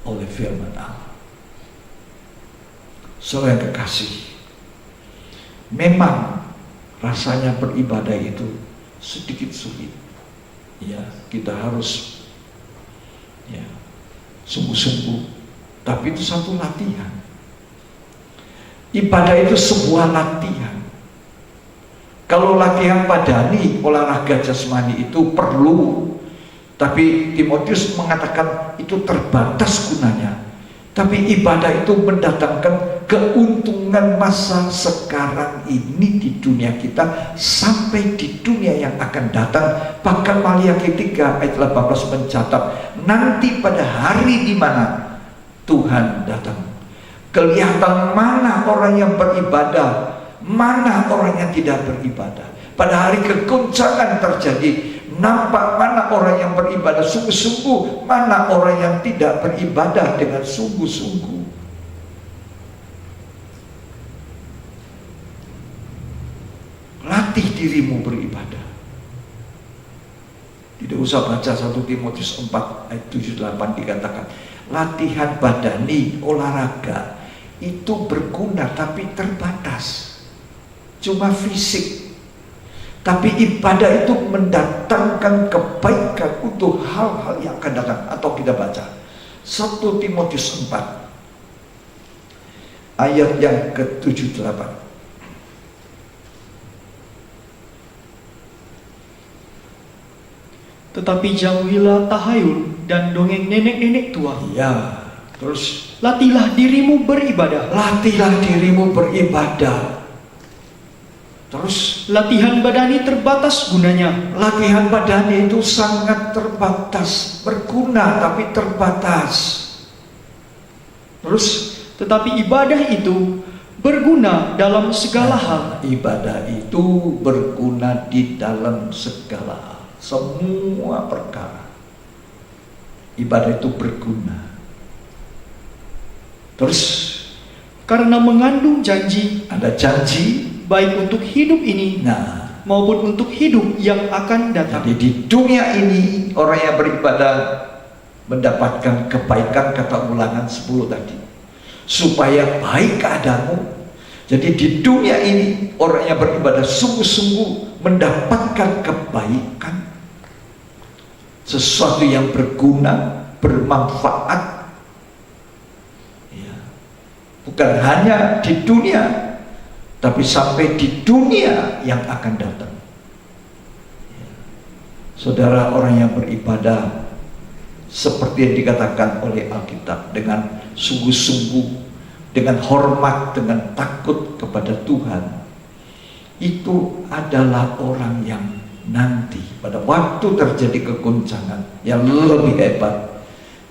oleh firman Allah. Saudara yang kekasih, memang rasanya beribadah itu sedikit sulit. Ya, kita harus sungguh-sungguh, tapi itu satu latihan. Ibadah itu sebuah latihan. Kalau latihan badani, olahraga jasmani itu perlu, tapi Timotius mengatakan itu terbatas gunanya. Tapi ibadah itu mendatangkan keuntungan masa sekarang ini di dunia kita sampai di dunia yang akan datang. Bahkan Maliaki 3 ayat 18 mencatat, nanti pada hari di mana Tuhan datang, kelihatan mana orang yang beribadah, mana orang yang tidak beribadah. Pada hari kegoncangan terjadi, nampak mana orang yang beribadah sungguh-sungguh, mana orang yang tidak beribadah dengan sungguh-sungguh. latih dirimu beribadah. Tidak usah baca 1 Timotius 4 ayat 7-8 dikatakan, latihan badani, olahraga itu berguna tapi terbatas. Cuma fisik. Tapi ibadah itu mendatangkan kebaikan untuk hal-hal yang akan datang. Atau kita baca 1 Timotius 4 ayat yang ke-7-8. Tetapi jauhilah tahayul dan dongeng nenek-nenek tua. Ya, terus Latihlah dirimu beribadah. latihan dirimu beribadah. Terus Latihan badani terbatas gunanya. latihan badani itu sangat terbatas, berguna tapi terbatas. Terus Tetapi ibadah itu berguna dalam segala hal. ibadah itu berguna di dalam segala hal, semua perkara. Ibadah itu berguna. Terus Karena mengandung janji, ada janji. baik untuk hidup ini Nah, maupun untuk hidup yang akan datang. jadi di dunia ini orang yang beribadah mendapatkan kebaikan, kata Ulangan 10 tadi, supaya baik keadaanmu. Jadi di dunia ini orang yang beribadah sungguh-sungguh mendapatkan kebaikan, sesuatu yang berguna, bermanfaat. Ya. Bukan hanya di dunia, tapi sampai di dunia yang akan datang. Ya. Saudara, orang yang beribadah seperti yang dikatakan oleh Alkitab, dengan sungguh-sungguh, dengan hormat, dengan takut kepada Tuhan, itu adalah orang yang nanti pada waktu terjadi kegoncangan yang lebih hebat,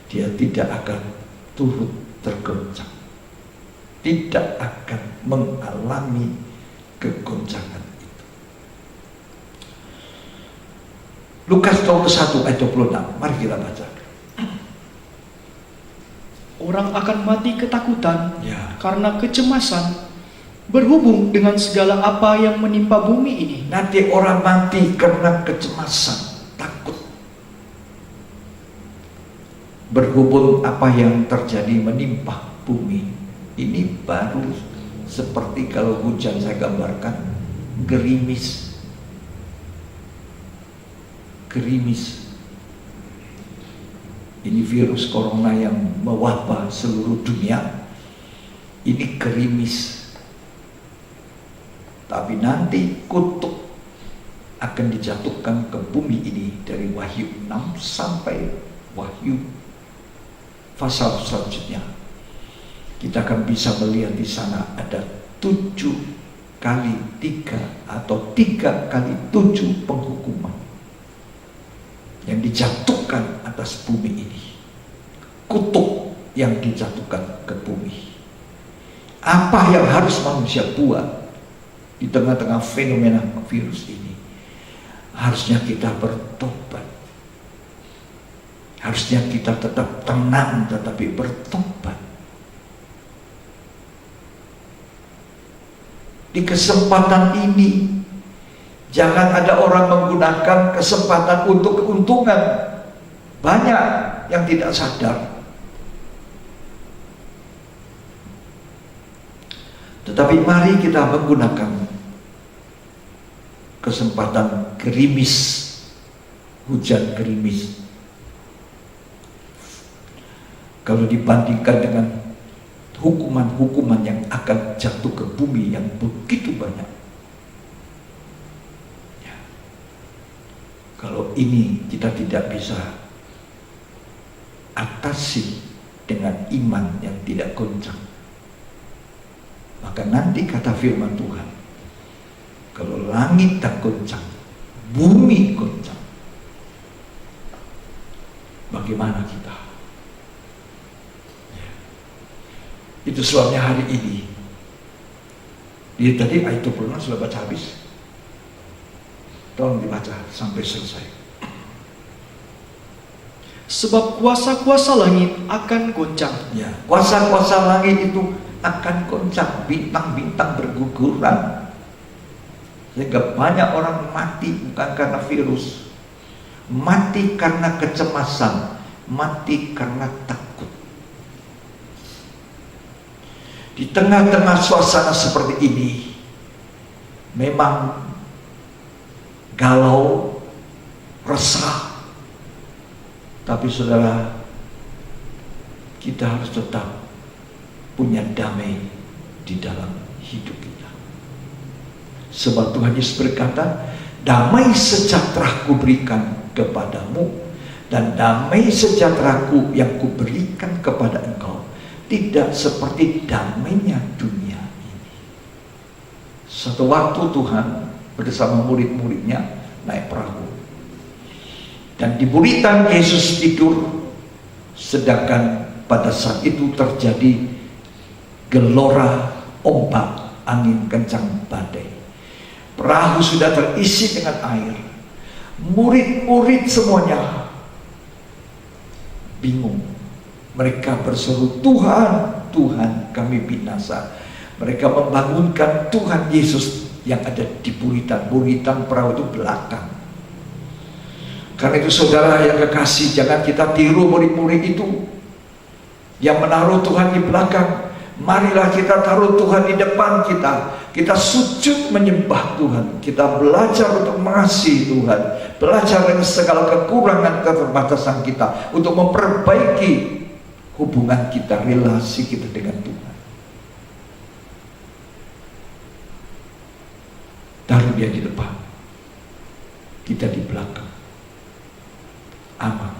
dia tidak akan turut tergoncang, tidak akan mengalami kegoncangan itu. Lukas 21 ayat 26, mari kita baca. Orang akan mati ketakutan Ya. karena kecemasan berhubung dengan segala apa yang menimpa bumi ini. Nanti orang mati karena kecemasan, takut. Berhubung apa yang terjadi menimpa bumi. Ini baru seperti kalau hujan saya gambarkan, gerimis. Gerimis. Ini virus corona yang mewabah seluruh dunia. Ini gerimis. Tapi nanti kutuk akan dijatuhkan ke bumi ini dari Wahyu 6 sampai Wahyu pasal selanjutnya. Kita akan bisa melihat di sana ada 7 kali 3 atau 3 kali 7 penghukuman yang dijatuhkan atas bumi ini. Kutuk yang dijatuhkan ke bumi. Apa yang harus manusia buat di tengah-tengah fenomena virus ini? Harusnya kita bertobat. Harusnya kita tetap tenang tetapi bertobat. Di kesempatan ini jangan ada orang menggunakan kesempatan untuk keuntungan. Banyak yang tidak sadar. Tetapi mari kita menggunakan kesempatan gerimis, hujan gerimis. Kalau dibandingkan dengan hukuman-hukuman yang akan jatuh ke bumi yang begitu banyak. Ya. Kalau ini kita tidak bisa atasi dengan iman yang tidak goncang, maka nanti kata firman Tuhan, kalau langit tak goncang, bumi goncang, bagaimana kita? Ya. Itu sebabnya hari ini, dia tadi ayat 26 sudah baca habis, tolong dibaca sampai selesai. Sebab kuasa-kuasa langit akan goncang. Ya, kuasa-kuasa langit itu akan goncang, bintang-bintang berguguran. Sehingga banyak orang mati bukan karena virus, mati karena kecemasan, mati karena takut. Di tengah-tengah suasana seperti ini, memang galau, resah, tapi saudara, kita harus tetap punya damai di dalam hidup kita. Sebab Tuhan Yesus berkata, damai sejahtera-Ku berikan kepadamu, dan damai sejahtera-Ku yang Kuberikan kepada engkau tidak seperti damainya dunia ini. Suatu waktu Tuhan bersama murid-muridnya naik perahu, dan di buritan Yesus tidur, sedangkan pada saat itu terjadi gelora ombak, angin kencang, badai. Perahu sudah terisi dengan air. Murid-murid semuanya bingung. Mereka berseru, Tuhan, Tuhan, kami binasa. Mereka membangunkan Tuhan Yesus yang ada di buritan. Buritan perahu itu belakang. Karena itu saudara yang kekasih, jangan kita tiru murid-murid itu yang menaruh Tuhan di belakang. Marilah kita taruh Tuhan di depan kita. Kita sujud menyembah Tuhan. Kita belajar untuk mengasihi Tuhan. Belajar dengan segala kekurangan, keterbatasan kita, untuk memperbaiki hubungan kita, relasi kita dengan Tuhan. Taruh dia di depan, kita di belakang. Aman.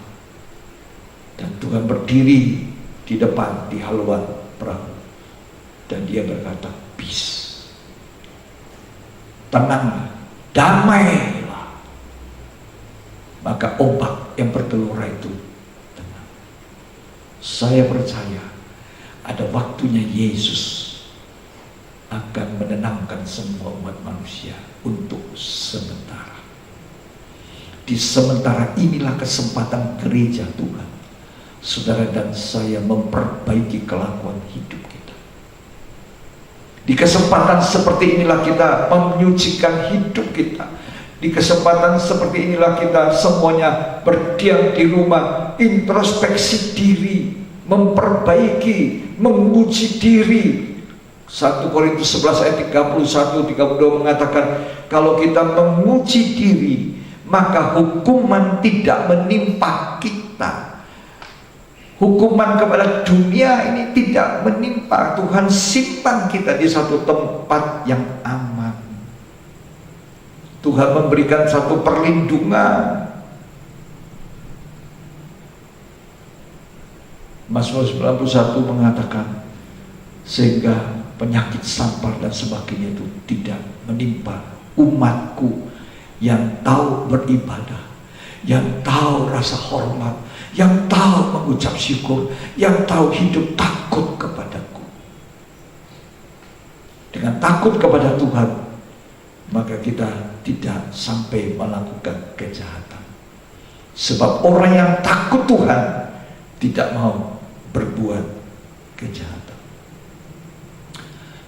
Dan Tuhan berdiri di depan, di haluan perahu, dan dia berkata, peace, tenanglah, damailah. Maka ombak yang bergelora itu tenang. Saya percaya ada waktunya Yesus akan menenangkan semua umat manusia untuk sementara. Di sementara inilah kesempatan gereja Tuhan, saudara dan saya, memperbaiki kelakuan hidup kita. Di kesempatan seperti inilah kita menyucikan hidup kita. Di kesempatan seperti inilah kita semuanya berdiam di rumah, introspeksi diri, memperbaiki, menguji diri. 1 Korintus 11 ayat 31-32 mengatakan, kalau kita menguji diri, maka hukuman tidak menimpa kita. Hukuman kepada dunia ini tidak menimpa. Tuhan simpan kita di satu tempat yang aman. Tuhan memberikan satu perlindungan. Mazmur 91 mengatakan, sehingga penyakit sampar dan sebagainya itu tidak menimpa umatku yang tahu beribadah, yang tahu rasa hormat, yang tahu mengucap syukur, yang tahu hidup takut kepadaku. Dengan takut kepada Tuhan, maka kita tidak sampai melakukan kejahatan. Sebab orang yang takut Tuhan tidak mau berbuat kejahatan.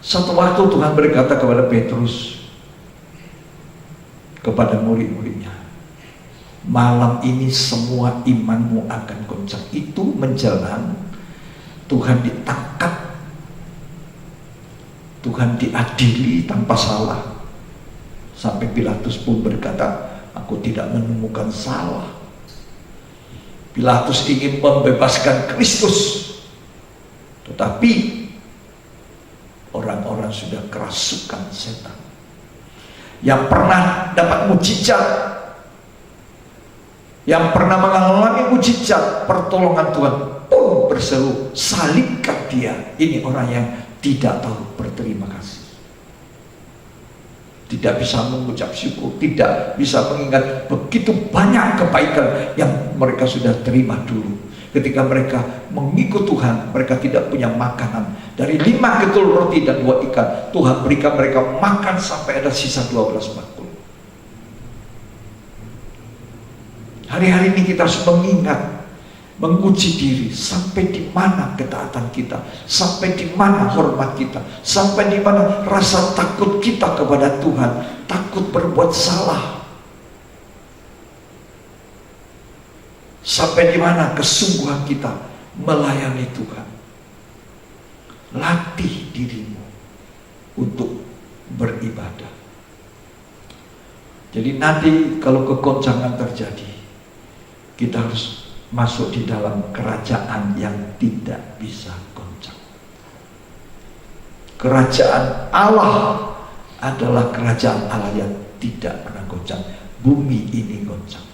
Satu waktu Tuhan berkata kepada Petrus, kepada murid-muridnya, malam ini semua imanmu akan goncang. Itu menjelang Tuhan ditangkap, Tuhan diadili tanpa salah. Sampai Pilatus pun berkata, aku tidak menemukan salah. Pilatus ingin membebaskan Kristus, tetapi orang-orang sudah kerasukan setan. Yang pernah dapat mujizat, yang pernah mengalami mujizat pertolongan Tuhan pun berseru, salibkan dia. Ini orang yang tidak tahu berterima kasih, tidak bisa mengucap syukur, tidak bisa mengingat begitu banyak kebaikan yang mereka sudah terima dulu. Ketika mereka mengikut Tuhan, mereka tidak punya makanan. Dari 5 ketul roti dan 2 ikan, Tuhan berikan mereka makan sampai ada sisa 12 bakul. Hari-hari ini kita harus mengingat, menguji diri, sampai di mana ketaatan kita, sampai di mana hormat kita, sampai di mana rasa takut kita kepada Tuhan, takut takut berbuat salah. Sampai di mana kesungguhan kita melayani Tuhan. Latih dirimu untuk beribadah. Jadi nanti kalau kegoncangan terjadi, kita harus masuk di dalam kerajaan yang tidak bisa goncang. Kerajaan Allah adalah kerajaan Allah yang tidak pernah goncang. Bumi ini goncang,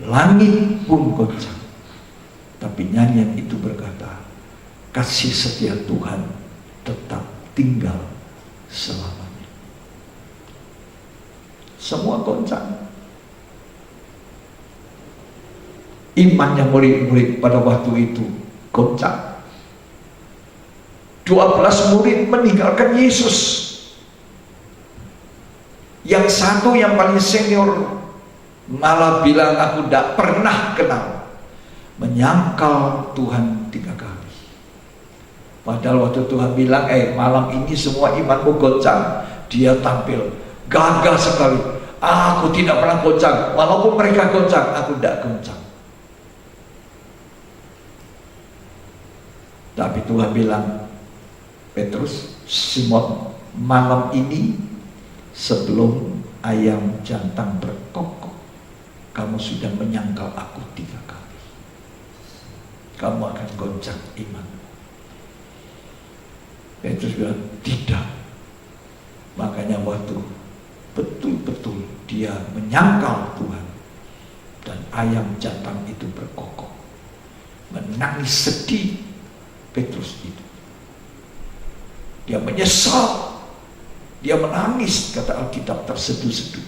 langit pun goncang, tapi nyanyian itu berkata, kasih setia Tuhan tetap tinggal selamanya. Semua goncang. Imannya murid-murid pada waktu itu goncang. 12 murid meninggalkan Yesus. Yang satu yang paling senior malah bilang, aku tidak pernah kenal. Menyangkal Tuhan 3 kali. Padahal waktu Tuhan bilang, malam ini semua imanmu goncang, dia tampil gagah sekali. Aku tidak pernah goncang. Walaupun mereka goncang, aku tidak goncang. Tapi Tuhan bilang, Petrus, Simon, malam ini sebelum ayam jantan berkokok, kamu sudah menyangkal aku 3 kali. Kamu akan goncang iman. Petrus bilang, tidak. Makanya waktu betul-betul dia menyangkal Tuhan dan ayam jantan itu berkokok, menangis sedih Petrus itu. Dia menyesal, dia menangis, kata Alkitab, terseduh-seduh.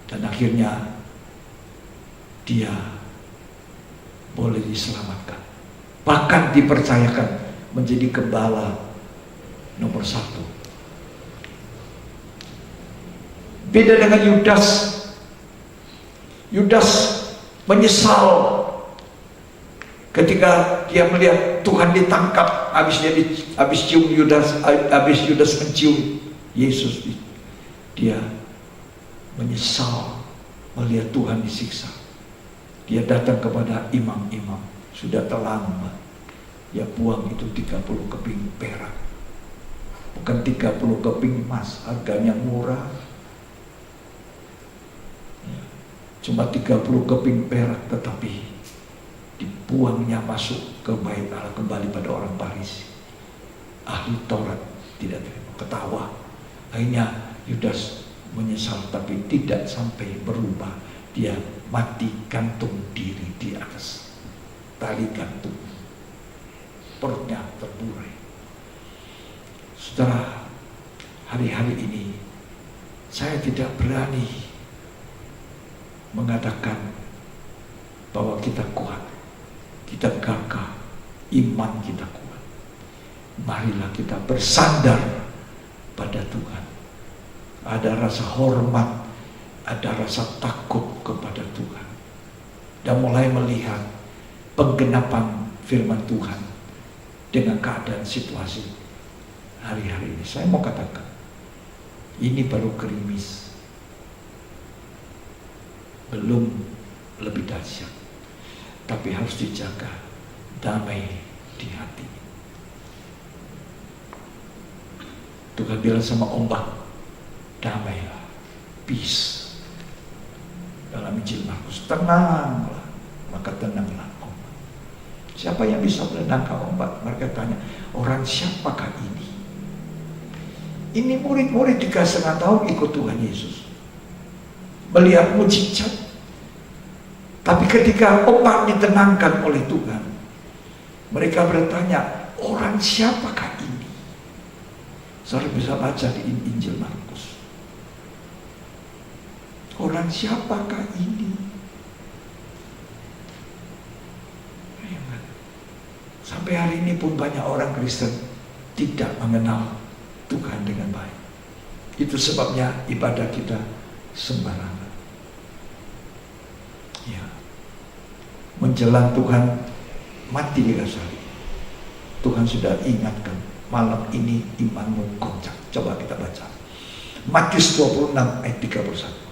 Dan akhirnya dia boleh diselamatkan, bahkan dipercayakan menjadi gembala nomor 1. Beda dengan Yudas. Yudas menyesal ketika dia melihat Tuhan ditangkap. Habis Yudas mencium Yesus, dia menyesal melihat Tuhan disiksa. Dia datang kepada imam-imam, sudah terlambat. Dia buang itu 30 keping perak, bukan 30 keping emas, harganya murah. Cuma 30 keping perak, tetapi dibuangnya masuk ke bait Allah, kembali pada orang Farisi. Ahli Taurat tidak terima, ketawa. Akhirnya Yudas menyesal, tapi tidak sampai berubah. Dia mati gantung diri di atas tali gantung, perutnya terburai. Saudara, hari-hari ini saya tidak berani mengatakan bahwa kita kuat, kita gagah, iman kita kuat. Marilah kita bersandar pada Tuhan. Ada rasa hormat, ada rasa takut kepada Tuhan, dan mulai melihat penggenapan firman Tuhan dengan keadaan situasi hari-hari ini. Saya mau katakan, ini baru gerimis, belum lebih dahsyat, tapi harus dijaga damai di hati. Tuhan bilang sama ombak, damailah, peace. Dalam Injil Markus, tenanglah, maka tenanglah ombak. Siapa yang bisa menenangkan ombak? Mereka tanya, orang siapakah ini? Ini murid-murid 3,5 tahun ikut Tuhan Yesus, melihat mujizat. Tapi ketika ombak ditenangkan oleh Tuhan, mereka bertanya, orang siapakah ini? Saudara bisa baca di Injil Markus. Orang siapakah ini? Sampai hari ini pun banyak orang Kristen tidak mengenal Tuhan dengan baik. Itu sebabnya ibadah kita sembarangan. Ya. Menjelang Tuhan mati di kayu salib, Tuhan sudah ingatkan, malam ini imanmu goncang. Coba kita baca. Matius 26 ayat 31.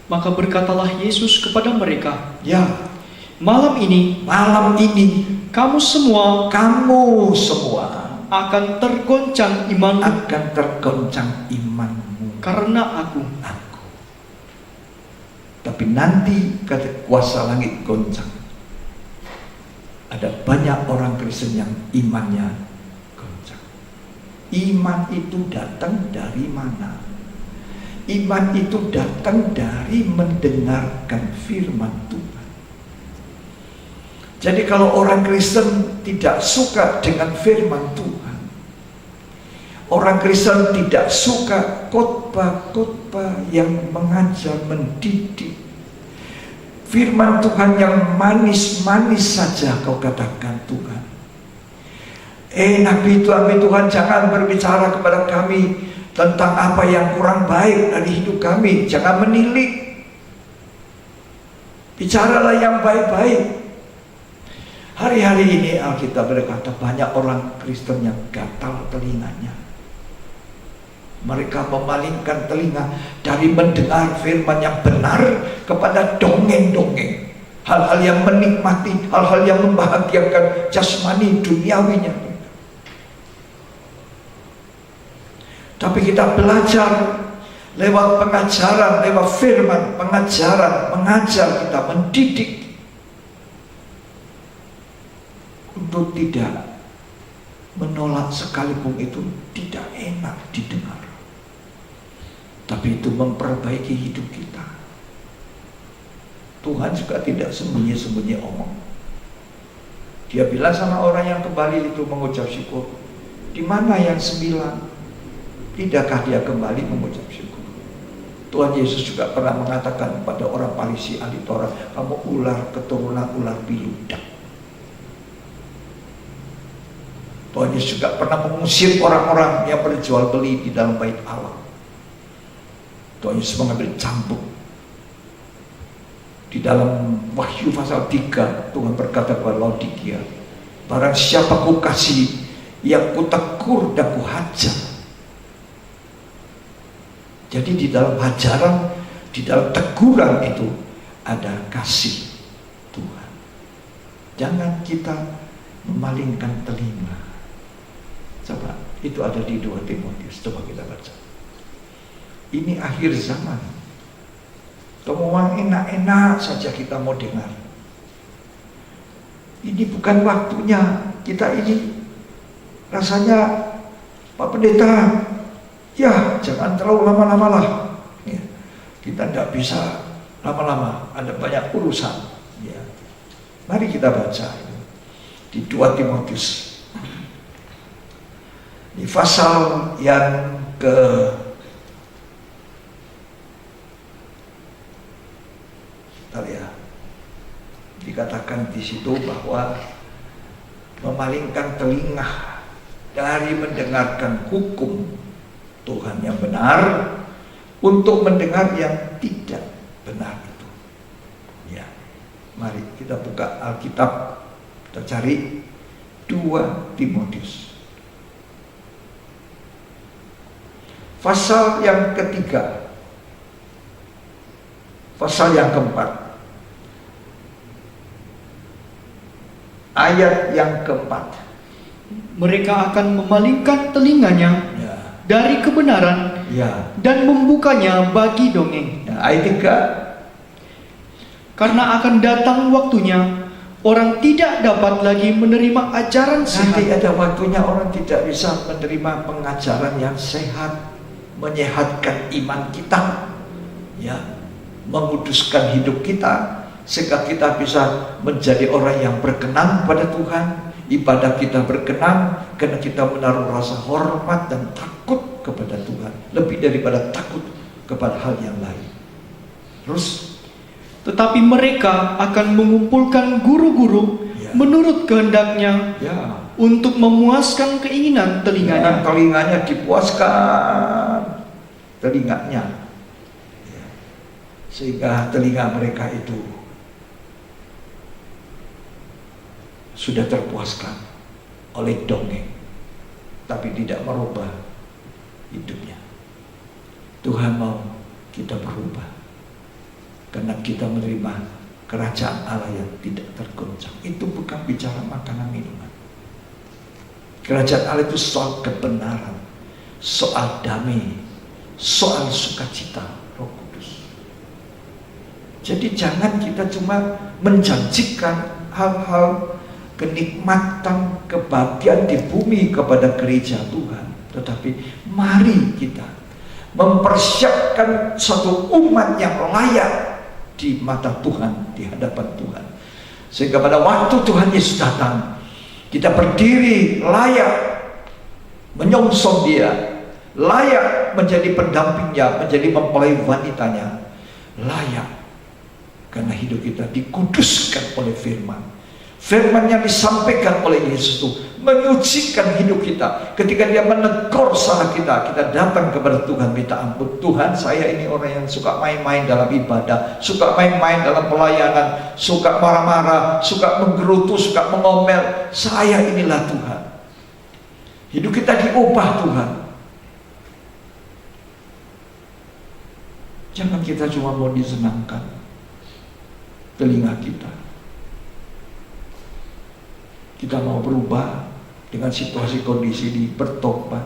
Maka berkatalah Yesus kepada mereka, Ya, malam ini malam ini kamu semua kamu semua akan tergoncang imanmu akan tergoncang imanmu karena aku. Tapi nanti kata kuasa langit goncang. Ada banyak orang Kristen yang imannya goncang. Iman itu datang dari mana? Iman itu datang dari mendengarkan firman Tuhan. Jadi kalau orang Kristen tidak suka dengan firman Tuhan, orang Kristen tidak suka khotbah-khotbah yang mengajar, mendidik, firman Tuhan yang manis-manis saja kau katakan Tuhan. Nabi Tuhan jangan berbicara kepada kami tentang apa yang kurang baik dari hidup kami. Jangan menilik. Bicaralah yang baik-baik. Hari-hari ini Alkitab berkata banyak orang Kristen yang gatal telinganya. Mereka memalingkan telinga dari mendengar firman yang benar kepada dongeng-dongeng. Hal-hal yang menikmati, hal-hal yang membahagiakan jasmani duniawinya. Tapi kita belajar lewat pengajaran, lewat firman, pengajaran, mengajar kita, mendidik untuk tidak menolak sekalipun itu tidak enak didengar. Tapi itu memperbaiki hidup kita. Tuhan juga tidak sembunyi-sembunyi omong. Dia bilang sama orang yang kembali itu mengucap syukur, di mana yang 9? Tidakkah dia kembali mengucap syukur? Tuhan Yesus juga pernah mengatakan kepada orang Farisi ahli Taurat, kamu ular keturunan ular biludak. Tuhan Yesus juga pernah mengusir orang-orang yang berjual beli di dalam bait Allah. Tuhan Yesus mengambil cambuk. Di dalam Wahyu pasal 3 Tuhan berkata kepada Laodikia, barang siapa ku kasih, yang ku tegur dan ku hajar. Jadi di dalam hajaran, di dalam teguran itu ada kasih Tuhan. Jangan kita memalingkan telinga. Coba, itu ada di 2 Timotius. Coba kita baca. Ini akhir zaman. Omongan enak-enak saja kita mau dengar. Ini bukan waktunya. Kita ini rasanya, Pak Pendeta, ya jangan terlalu lama-lama lah. Ya, kita tidak bisa lama-lama. Ada banyak urusan. Ya. Mari kita baca di 2 Timotius. Di pasal yang ke dikatakan di situ bahwa memalingkan telinga dari mendengarkan hukum Tuhan yang benar untuk mendengar yang tidak benar itu. Ya, mari kita buka Alkitab, kita cari 2 Timotius. Pasal yang ketiga, pasal yang keempat, ayat yang keempat. Mereka akan memalingkan telinganya dari kebenaran dan membukanya bagi dongeng. Ayat 3. Karena akan datang waktunya orang tidak dapat lagi menerima ajaran sehat. Nanti ada waktunya orang tidak bisa menerima pengajaran yang sehat, menyehatkan iman kita, ya, menguduskan hidup kita, sehingga kita bisa menjadi orang yang berkenan pada Tuhan. Ibadah kita berkenan karena kita menaruh rasa hormat dan takut kepada Tuhan, lebih daripada takut kepada hal yang lain. Terus, tetapi mereka akan mengumpulkan guru-guru menurut kehendaknya untuk memuaskan keinginan telinganya. Telinganya dipuaskan, telinganya, sehingga telinga mereka itu sudah terpuaskan oleh dongeng, tapi tidak merubah hidupnya. Tuhan mau kita berubah, karena kita menerima kerajaan Allah yang tidak tergoncang. Itu bukan bicara makanan minuman. Kerajaan Allah itu soal kebenaran, soal damai, soal sukacita Roh Kudus. Jadi jangan kita cuma menjanjikan hal-hal kenikmatan, kebahagiaan di bumi kepada gereja Tuhan, tetapi mari kita mempersiapkan satu umat yang layak di mata Tuhan, di hadapan Tuhan, sehingga pada waktu Tuhan Yesus datang, kita berdiri layak menyongsong Dia, layak menjadi pendampingnya, menjadi mempelai wanitanya, layak karena hidup kita dikuduskan oleh firman. Firman yang disampaikan oleh Yesus itu menyucikan hidup kita. Ketika Dia menegur salah kita, kita datang kepada Tuhan minta ampun. Tuhan, saya ini orang yang suka main-main dalam ibadah, suka main-main dalam pelayanan, suka marah-marah, suka menggerutu, suka mengomel. Saya inilah Tuhan. Hidup kita diubah Tuhan. Jangan kita cuma mau disenangkan telinga kita. Kita mau berubah dengan situasi kondisi ini, bertobat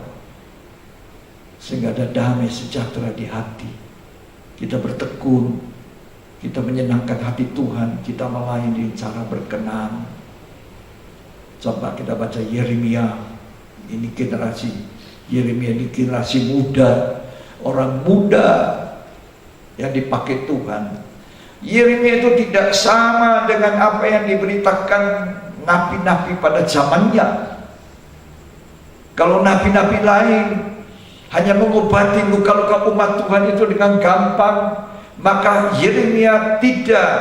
sehingga ada damai sejahtera di hati. Kita bertekun, kita menyenangkan hati Tuhan, kita melayani cara berkenan. Coba kita baca Yeremia, ini generasi Yeremia, ini generasi muda, orang muda yang dipakai Tuhan. Yeremia itu tidak sama dengan apa yang diberitakan nabi-nabi pada zamannya. Kalau nabi-nabi lain hanya mengobati luka-luka umat Tuhan itu dengan gampang, maka Yeremia tidak.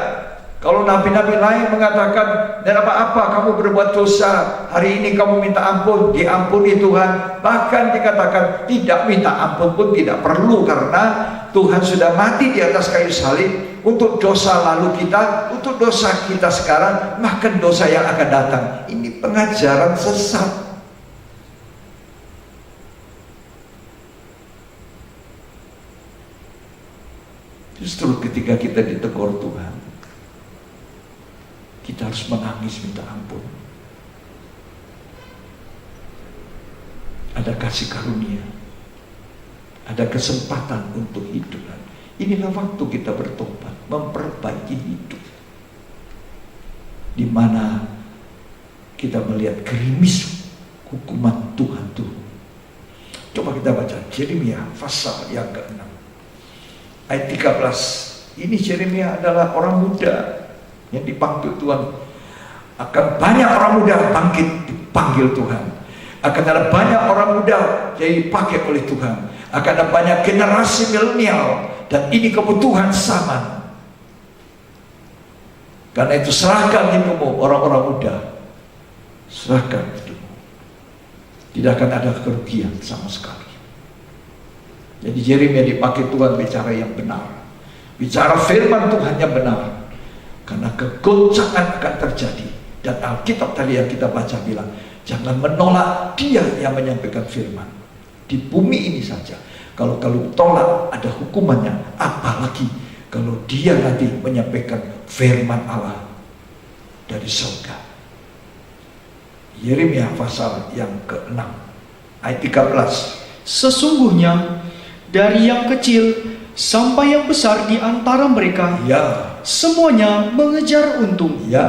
Kalau nabi-nabi lain mengatakan, dan apa-apa kamu berbuat dosa, hari ini kamu minta ampun, diampuni Tuhan. Bahkan dikatakan tidak minta ampun pun tidak perlu, karena Tuhan sudah mati di atas kayu salib untuk dosa lalu kita, untuk dosa kita sekarang, bahkan dosa yang akan datang. Ini pengajaran sesat. Justru ketika kita ditegur Tuhan, kita harus menangis minta ampun. Ada kasih karunia, ada kesempatan untuk hidup. Inilah waktu kita bertobat, memperbaiki hidup, di mana kita melihat gerimis hukuman Tuhan turun. Coba kita baca Yeremia pasal yang ke-6 ayat 13. Ini Yeremia adalah orang muda yang dipanggil Tuhan. Akan banyak orang muda bangkit dipanggil Tuhan. Akan ada banyak orang muda yang dipakai oleh Tuhan. Akan ada banyak generasi milenial, dan ini kebutuhan zaman. Karena itu serahkan hidupmu orang-orang muda. Serahkan hidupmu. Tidak akan ada kerugian sama sekali. Jadi Yeremia dipakai Tuhan bicara yang benar, bicara firman Tuhan yang benar. Karena kegoncangan akan terjadi. Dan Alkitab tadi yang kita baca bilang, jangan menolak Dia yang menyampaikan firman. Di bumi ini saja, kalau tolak ada hukumannya, apalagi kalau Dia nanti menyampaikan firman Allah dari surga. Yeremia pasal yang ke-6 ayat 13. Sesungguhnya dari yang kecil sampai yang besar di antara mereka, Ya, semuanya mengejar untung. ya,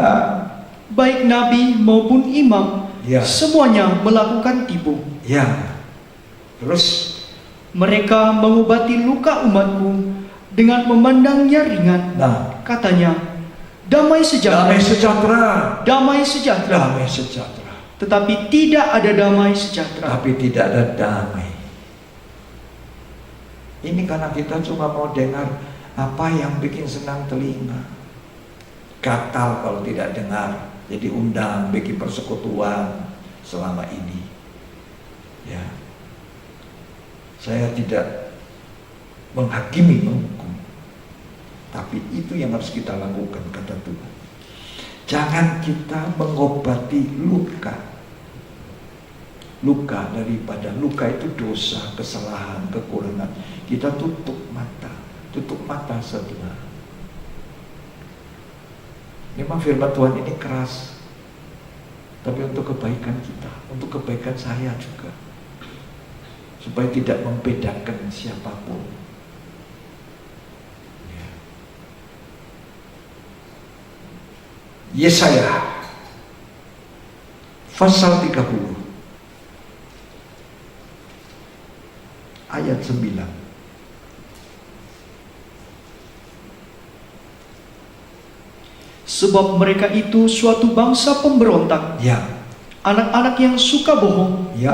Baik nabi maupun imam, ya, semuanya melakukan tipu. ya. Terus Mereka mengobati luka umatku dengan memandangnya ringan. nah, Katanya, damai sejahtera, damai sejahtera, damai sejahtera. damai sejahtera. Tetapi tidak ada damai sejahtera. Tapi tidak ada damai. Ini karena kita cuma mau dengar apa yang bikin senang telinga. Gatal kalau tidak dengar. Jadi undang bikin persekutuan selama ini. Ya. Saya tidak menghakimi, menghukum. Tapi itu yang harus kita lakukan, kata Tuhan. Jangan kita mengobati luka. Luka daripada luka itu dosa, kesalahan, kekurangan. Kita tutup mata saudara. Memang firman Tuhan ini keras, tapi untuk kebaikan kita, untuk kebaikan saya juga, supaya tidak membedakan siapapun. Yesaya pasal 30 ayat 9. Sebab mereka itu suatu bangsa pemberontak, Ya, anak-anak yang suka bohong, ya.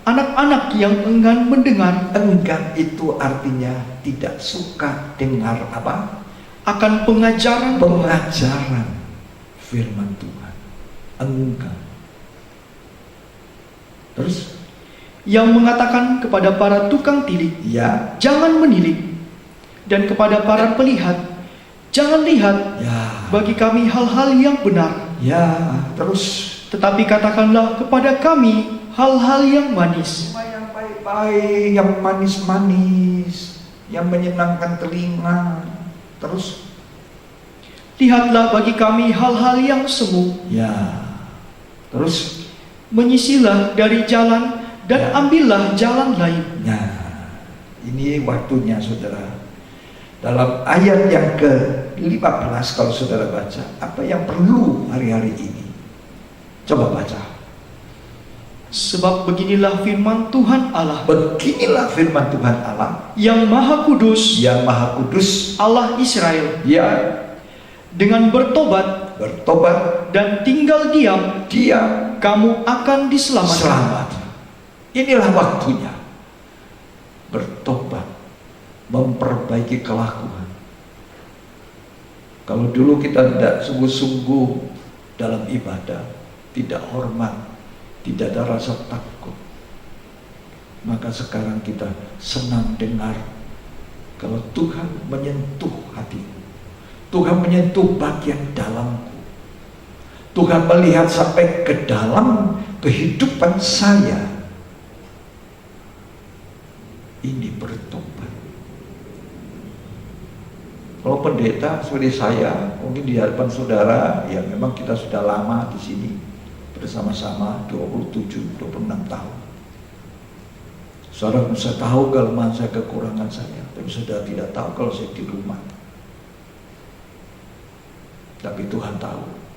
anak-anak yang enggan mendengar Enggan itu artinya tidak suka dengar apa? akan pengajaran Tuhan. Pengajaran firman Tuhan. Enggan. Terus? Yang mengatakan kepada para tukang tilik, Ya, jangan menilik, dan kepada para pelihat, jangan lihat ya, bagi kami hal-hal yang benar, ya. Terus? tetapi katakanlah kepada kami hal-hal yang manis. Yang baik-baik, yang manis-manis, yang menyenangkan telinga. Terus? Lihatlah bagi kami hal-hal yang semu. Ya. Terus? Menyisilah dari jalan dan ambillah jalan lain. Nah, ini waktunya saudara. Dalam ayat yang ke-15 kalau saudara baca, apa yang perlu hari-hari ini? Coba baca. Sebab beginilah firman Tuhan Allah, Beginilah firman Tuhan Allah yang Maha Kudus, yang Maha Kudus, Allah Israel, ya, dengan bertobat bertobat, dan tinggal diam, dia kamu akan diselamatkan. selamat. Inilah waktunya bertobat, memperbaiki kelakuan. Kalau dulu kita tidak sungguh-sungguh dalam ibadah, tidak hormat, tidak ada rasa takut, maka sekarang kita senang dengar kalau Tuhan menyentuh hatiku, Tuhan menyentuh bagian dalamku, Tuhan melihat sampai ke dalam kehidupan saya. Ini bertobat. Kalau pendeta seperti saya, mungkin di hadapan saudara, ya memang kita sudah lama di sini bersama-sama 27-26 tahun. Saudara bisa tahu kelemahan saya, kekurangan saya, tapi saudara tidak tahu kalau saya di rumah. Tapi Tuhan tahu.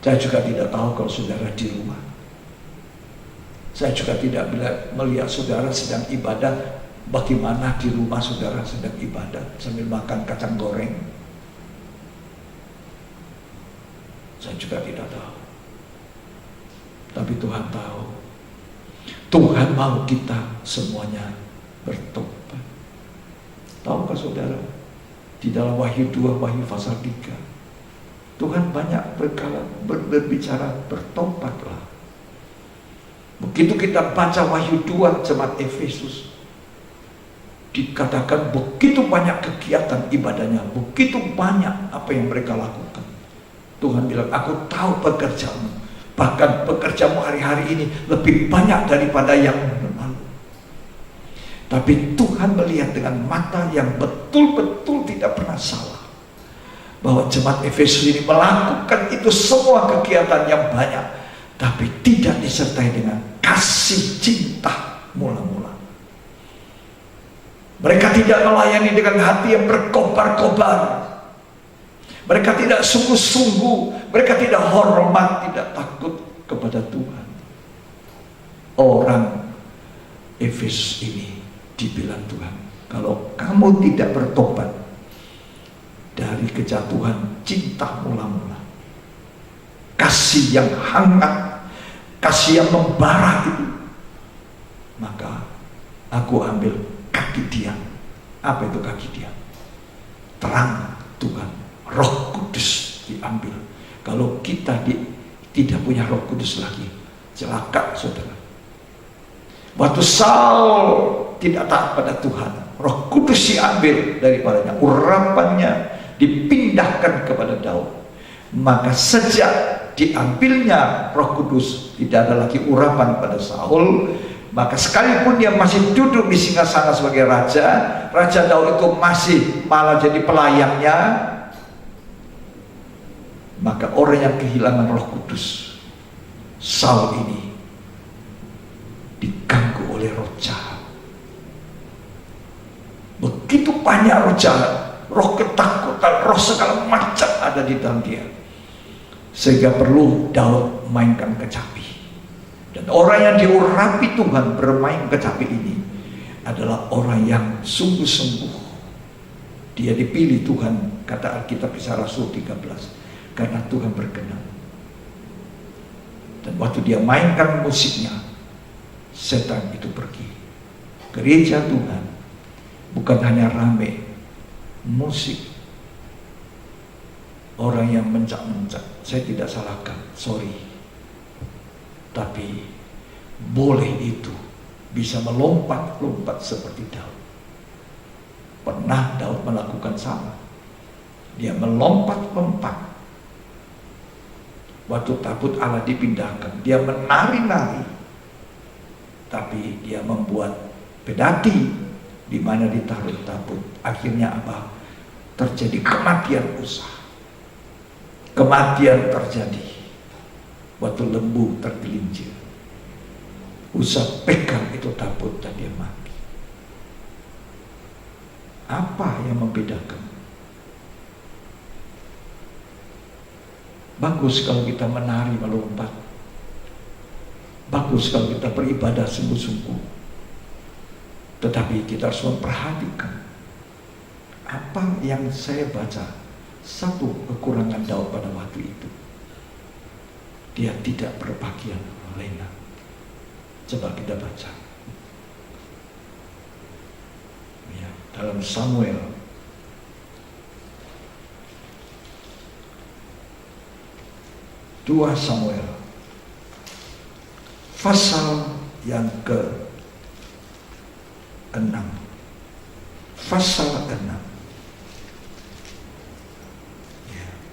Saya juga tidak tahu kalau saudara di rumah. Saya juga tidak melihat saudara sedang ibadah, bagaimana di rumah saudara sedang ibadah sambil makan kacang goreng. Saya juga tidak tahu. Tapi Tuhan tahu. Tuhan mau kita semuanya bertobat. Tahukah saudara, di dalam Wahyu 2, Wahyu pasal 3, Tuhan banyak berbicara bertobatlah. Begitu kita baca Wahyu 2 jemaat Efesus, dikatakan begitu banyak kegiatan ibadahnya, begitu banyak apa yang mereka lakukan. Tuhan bilang, aku tahu pekerjaanmu, bahkan pekerjaanmu hari-hari ini lebih banyak daripada yang lalu. Tapi Tuhan melihat dengan mata yang betul-betul tidak pernah salah, bahwa jemaat Efesus ini melakukan itu semua kegiatan yang banyak, tapi tidak disertai dengan kasih cinta mula-mula. Mereka tidak melayani dengan hati yang berkobar-kobar. Mereka tidak sungguh-sungguh. Mereka tidak hormat, tidak takut kepada Tuhan. Orang Efesus ini dibilang Tuhan, kalau kamu tidak bertobat dari kejatuhan cinta mula-mula, kasih yang hangat, kasih yang membara itu, maka aku ambil kaki dia. Apa itu kaki dia? Terang Tuhan, Roh Kudus diambil. Kalau kita tidak punya Roh Kudus lagi, celaka saudara. Waktu Saul tidak taat pada Tuhan, Roh Kudus diambil daripadanya, urapannya dipindahkan kepada Daud. Maka sejak diambilnya Roh Kudus, tidak ada lagi urapan pada Saul. Maka sekalipun dia masih duduk di singgasana sebagai raja, Raja Daud itu masih malah jadi pelayannya. Maka orang yang kehilangan Roh Kudus, Saul ini diganggu oleh roh jahat. Begitu banyak roh jahat, roh ketakutan, roh segala macam ada di dalam dia, sehingga perlu Daud mainkan kecapi. Dan orang yang diurapi Tuhan bermain kecapi ini adalah orang yang sungguh-sungguh. Dia dipilih Tuhan, kata Alkitab Kisah Rasul 13, karena Tuhan berkenan. Dan waktu dia mainkan musiknya, setan itu pergi. Gereja Tuhan bukan hanya rame musik, orang yang mencak-mencak, saya tidak salahkan, sorry. Tapi boleh itu bisa melompat-lompat seperti Daud. Pernah Daud melakukan sama. Dia melompat-lompat. Waktu tabut Allah dipindahkan, dia menari-nari. Tapi dia membuat pedati di mana ditaruh tabut. Akhirnya apa? Terjadi kematian Usa. Kematian terjadi waktu lembu tergelincir. Usa pegang itu tabut dan dia mati. Apa yang membedakan? Bagus kalau kita menari melompat. Bagus kalau kita beribadah sungguh-sungguh. Tetapi kita harus memperhatikan apa yang saya baca. Satu kekurangan Daud pada waktu itu, dia tidak berpakaian lena. Coba kita baca ya, dalam Samuel Dua Samuel pasal yang ke-6, pasal 6.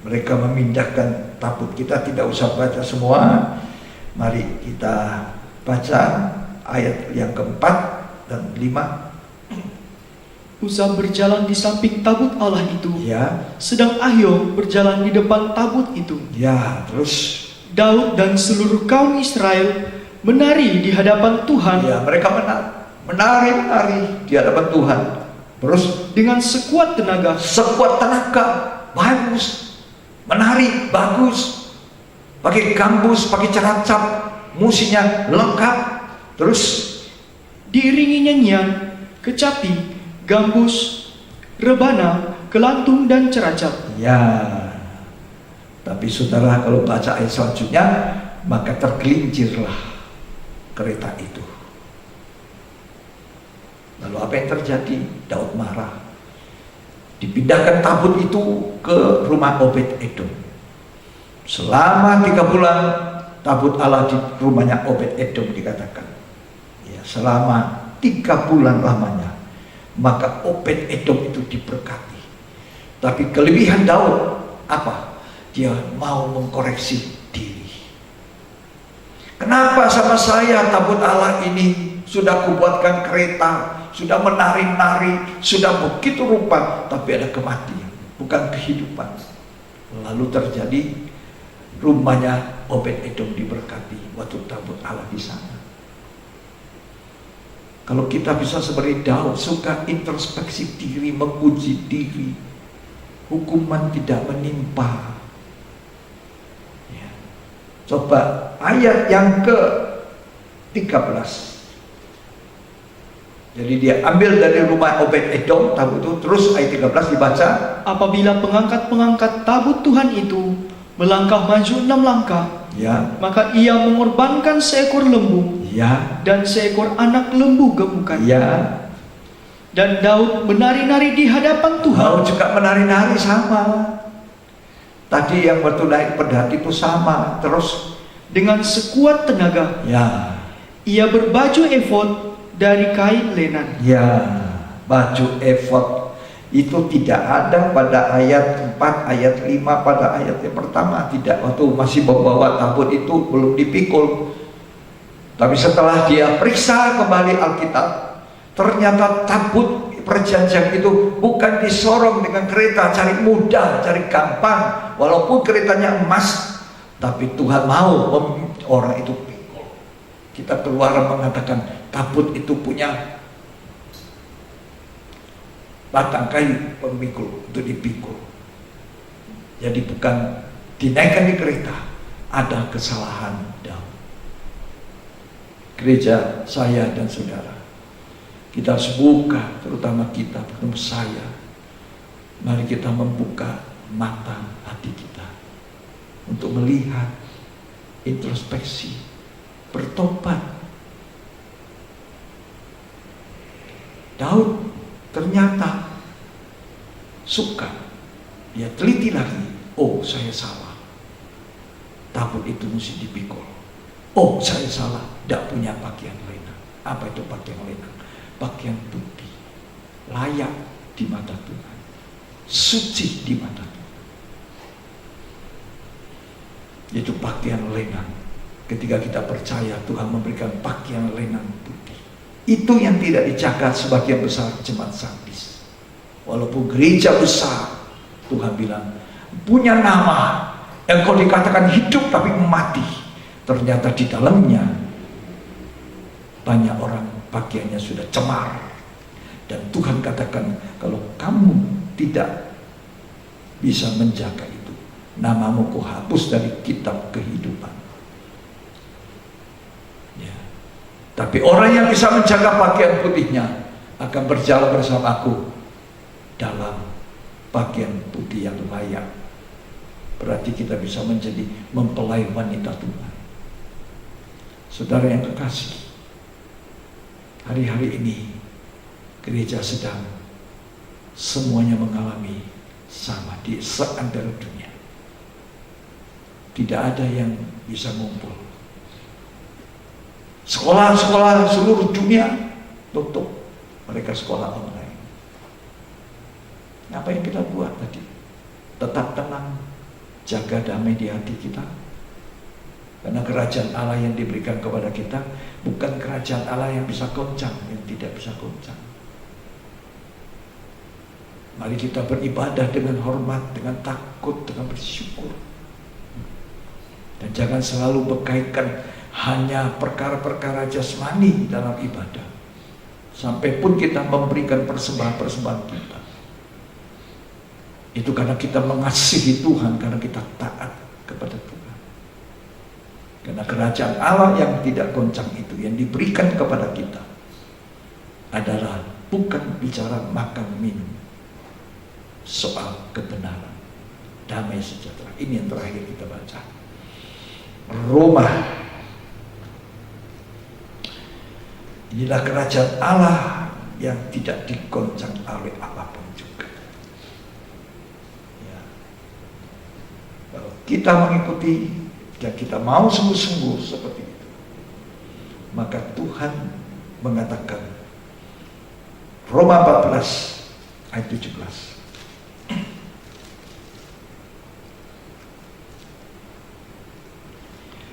Mereka memindahkan tabut. Kita tidak usah baca semua. Mari kita baca ayat yang ke-4 dan 5. Uza berjalan di samping tabut Allah itu, Ya. sedang Ahio berjalan di depan tabut itu. Ya, terus Daud dan seluruh kaum Israel menari di hadapan Tuhan. ya, mereka menari di hadapan Tuhan. Terus Dengan sekuat tenaga. sekuat tenaga, bagus. Menari bagus, pakai gambus, pakai caracap, musiknya lengkap. Terus Diiringi nyanyian, kecapi, gambus, rebana, kelantung dan ceracap. ya, tapi saudara kalau baca ayat selanjutnya, maka tergelincirlah kereta itu. Lalu apa yang terjadi? Daud marah. Dipindahkan tabut itu ke rumah Obed-Edom. Selama 3 bulan tabut Allah di rumahnya Obed-Edom dikatakan. Ya, selama 3 bulan lamanya. Maka Obed-Edom itu diberkati. Tapi kelebihan Daud apa? Dia mau mengkoreksi diri. Kenapa sama saya tabut Allah ini sudah kubuatkan kereta, sudah menari-nari, sudah begitu rupa, tapi ada kematian, bukan kehidupan. Lalu terjadi rumahnya Obed-Edom diberkati waktu tabut Allah di sana. Kalau kita bisa seperti Daud, suka introspeksi diri, memuji diri, hukuman tidak menimpa. Ya. Coba ayat yang ke-13. Jadi dia ambil dari rumah Obed-Edom tabut itu, terus ayat 13 dibaca. Apabila pengangkat-pengangkat tabut Tuhan itu melangkah maju 6 langkah, Ya, maka ia mengorbankan seekor lembu ya, dan seekor anak lembu gemukan. ya. Dan Daud menari-nari di hadapan Tuhan. Daud juga menari-nari sama. Tadi yang waktu naik pedati itu sama. Terus Dengan sekuat tenaga, ya, ia berbaju efod dari kain lenan. ya, baju efod Itu tidak ada pada ayat 4, ayat 5, pada ayat yang pertama. Tidak, waktu masih membawa tabut itu belum dipikul. Tapi setelah dia periksa kembali Alkitab, ternyata tabut perjanjian itu bukan disorong dengan kereta cari mudah, cari gampang. Walaupun keretanya emas, tapi Tuhan mau orang itu pikul. Kita keluar mengatakan tabut itu punya batang kayu pemikul untuk dipikul. Jadi bukan dinaikkan di kereta, ada kesalahan Daud. Gereja saya dan saudara, kita harus buka, terutama kita, terutama saya. Mari kita membuka mata hati kita untuk melihat, introspeksi, bertobat. Daud ternyata suka, dia teliti lagi. Oh, saya salah, tabut itu mesti dipikul. Oh, saya salah, tidak punya pakaian lenang. Apa itu pakaian lenang? Pakaian putih, layak di mata Tuhan, suci di mata Tuhan. Itu pakaian lenang. Ketika kita percaya Tuhan memberikan pakaian lenang putih, itu yang tidak dijaga sebagian besar jemaat Sardis. Walaupun gereja besar, Tuhan bilang punya nama yang kalau dikatakan hidup tapi mati, ternyata di dalamnya banyak orang pakaiannya sudah cemar. Dan Tuhan katakan, kalau kamu tidak bisa menjaga itu, namamu kuhapus dari kitab kehidupan. Ya. Tapi orang yang bisa menjaga pakaian putihnya akan berjalan bersama aku dalam pakaian putih yang layak. Berarti kita bisa menjadi mempelai wanita Tuhan. Saudara yang kekasih, hari-hari ini gereja sedang semuanya mengalami sama di seantero dunia. Tidak ada yang bisa ngumpul. Sekolah-sekolah seluruh dunia tutup, mereka sekolah online. Apa yang kita buat tadi? Tetap tenang, jaga damai di hati kita. Karena kerajaan Allah yang diberikan kepada kita bukan kerajaan Allah yang bisa goncang, yang tidak bisa goncang. Mari kita beribadah dengan hormat, dengan takut, dengan bersyukur. Dan jangan selalu berkaitkan hanya perkara-perkara jasmani dalam ibadah. Sampai pun kita memberikan persembahan-persembahan kita, itu karena kita mengasihi Tuhan, karena kita taat kepada Tuhan. Karena kerajaan Allah yang tidak goncang itu, yang diberikan kepada kita, adalah bukan bicara makan minum, soal kebenaran, damai sejahtera. Ini yang terakhir kita baca, Roma. Inilah kerajaan Allah yang tidak digoncang oleh apapun juga. Ya. Kalau kita mengikuti dan kita mau sungguh-sungguh seperti itu, maka Tuhan mengatakan, Roma 14 ayat 17,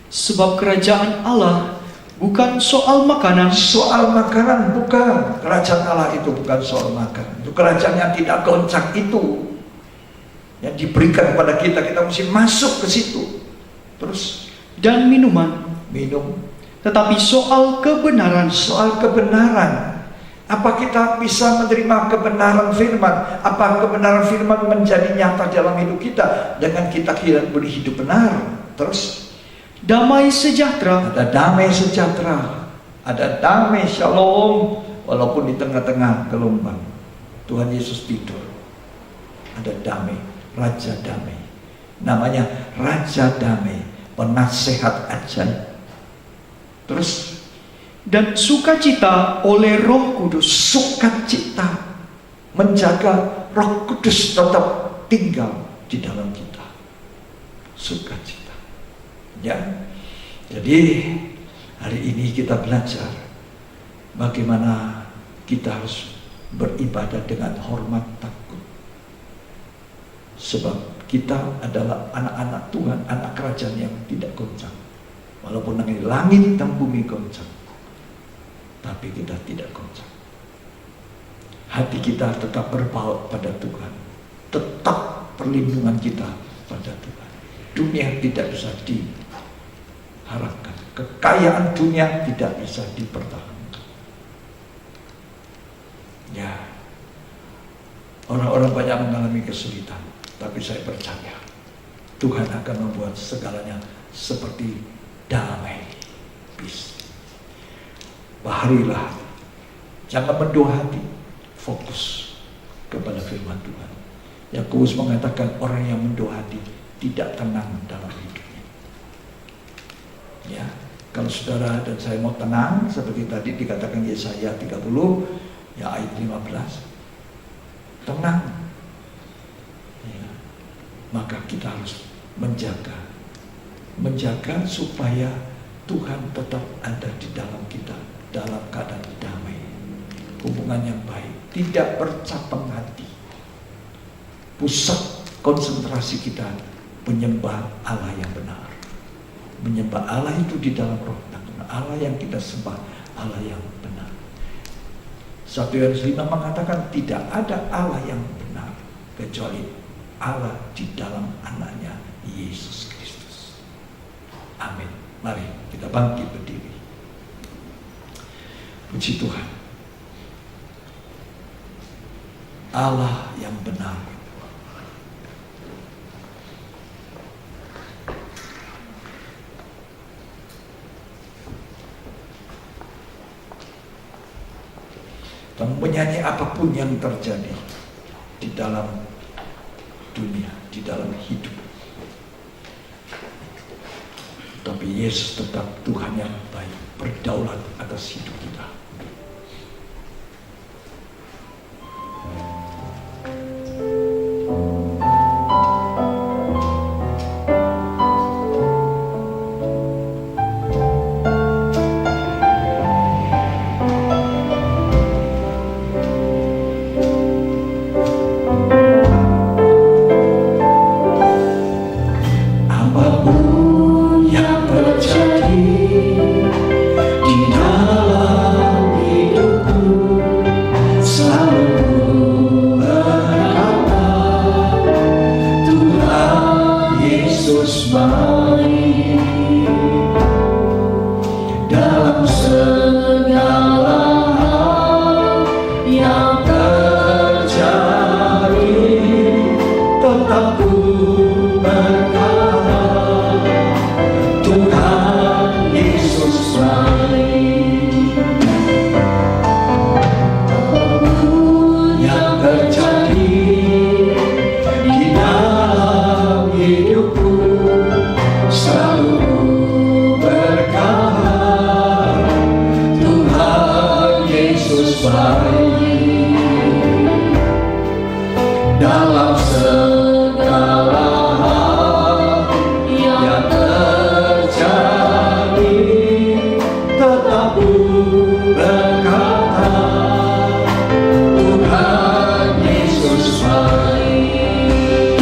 sebab kerajaan Allah bukan soal makanan. Soal makanan bukan. Kerajaan Allah itu bukan soal makan. Itu kerajaan yang tidak goncang itu, yang diberikan kepada kita. Kita mesti masuk ke situ. Terus, dan minuman. Minum. Tetapi soal kebenaran. Soal kebenaran. Apa kita bisa menerima kebenaran firman? Apa kebenaran firman menjadi nyata dalam hidup kita dengan kita beri hidup benar? Terus, damai sejahtera. ada damai sejahtera, ada damai shalom, walaupun di tengah-tengah gelombang Tuhan Yesus tidur. Ada damai, Raja Damai. Namanya Raja Damai, penasehat ajaib. Terus, dan sukacita oleh Roh Kudus. Sukacita, menjaga Roh Kudus tetap tinggal di dalam kita. Sukacita. Ya, jadi hari ini kita belajar bagaimana kita harus beribadah dengan hormat takut. Sebab kita adalah anak-anak Tuhan, anak kerajaan yang tidak goncang. Walaupun langit dan bumi goncang, tapi kita tidak goncang. Hati kita tetap berpaut pada Tuhan. Tetap perlindungan kita pada Tuhan. Dunia tidak bisa diharapkan. Kekayaan dunia tidak bisa dipertahankan. Ya, orang-orang banyak mengalami kesulitan, tapi saya percaya Tuhan akan membuat segalanya seperti damai, peace. Baharilah, jangan mendua hati, fokus kepada firman Tuhan. Yakobus mengatakan orang yang mendua hati tidak tenang dalam hidupnya. Ya, kalau saudara dan saya mau tenang seperti tadi dikatakan Yesaya 30 ya ayat 15, tenang, ya, maka kita harus menjaga supaya Tuhan tetap ada di dalam kita dalam keadaan damai, hubungan yang baik, tidak bercabang hati. Pusat konsentrasi kita menyembah Allah yang benar. Menyembah Allah itu di dalam roh dan Allah yang kita sembah, Allah yang benar. 1 Yohanes 5 mengatakan tidak ada Allah yang benar kecuali Allah di dalam anaknya Yesus Kristus. Amin. Mari kita bangkit berdiri. Puji Tuhan. Allah yang benar. Dan menyanyi apapun yang terjadi di dalam dunia, di dalam hidup, tapi Yesus tetap Tuhan yang baik, berdaulat atas hidup kita. Dalam segala hal yang terjadi, tetap ku berkata, Tuhan Yesus baik.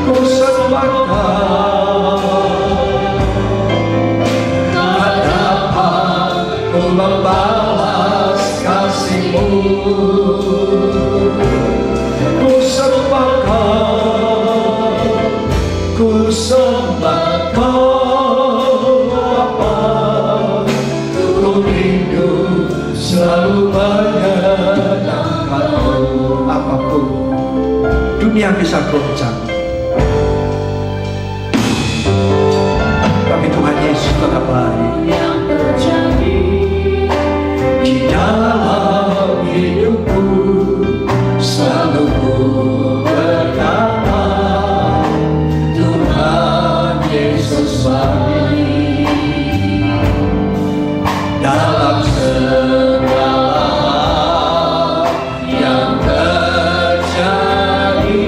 Ku sembahkan, tak dapat ku membalas kasih-Mu. Ku sembahkan Bapa, ku rindu selalu menyenangkan-Mu. Apapun dunia bisa goncang, tapi Tuhan Yesus tetap baik. Yang terjadi Di dalam hidupku selalu ku berkata, Tuhan Yesus baik. Dalam segala hal yang terjadi,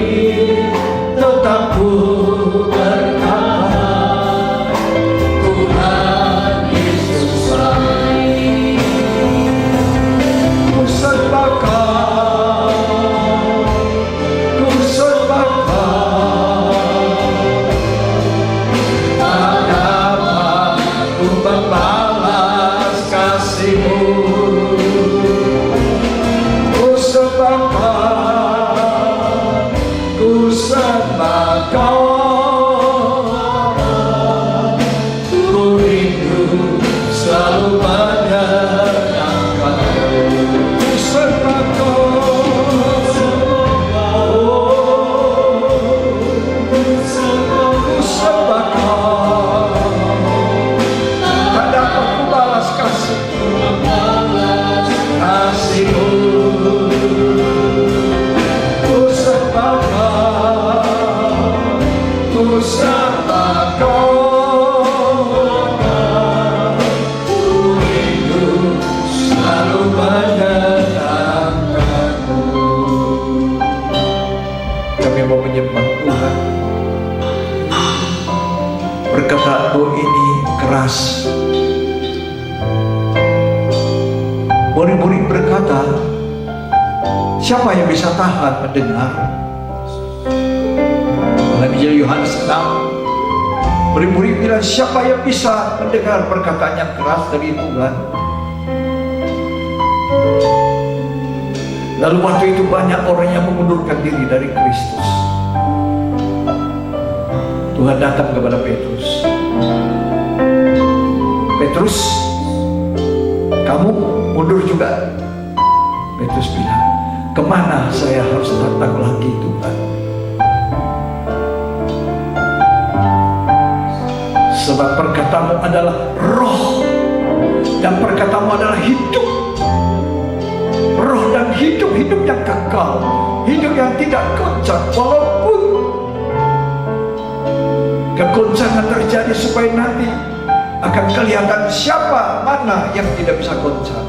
kami mau menyembah Tuhan. Perkataanmu ini keras. Murid-murid berkata, siapa yang bisa tahan mendengar? Dalam Injil Yohanes 6, murid-murid bilang, siapa yang bisa mendengar perkataan yang keras dari Tuhan? Lalu waktu itu banyak orang yang mengundurkan diri dari Kristus. Tuhan datang kepada Petrus. Petrus, kamu mundur juga? Petrus bilang, kemana saya harus datang lagi Tuhan? Sebab perkataanmu adalah roh, dan perkataanmu adalah hidup. Roh dan hidup, hidup yang kekal, hidup yang tidak goncang. Walaupun kegoncangan terjadi, supaya nanti akan kelihatan siapa mana yang tidak bisa goncang.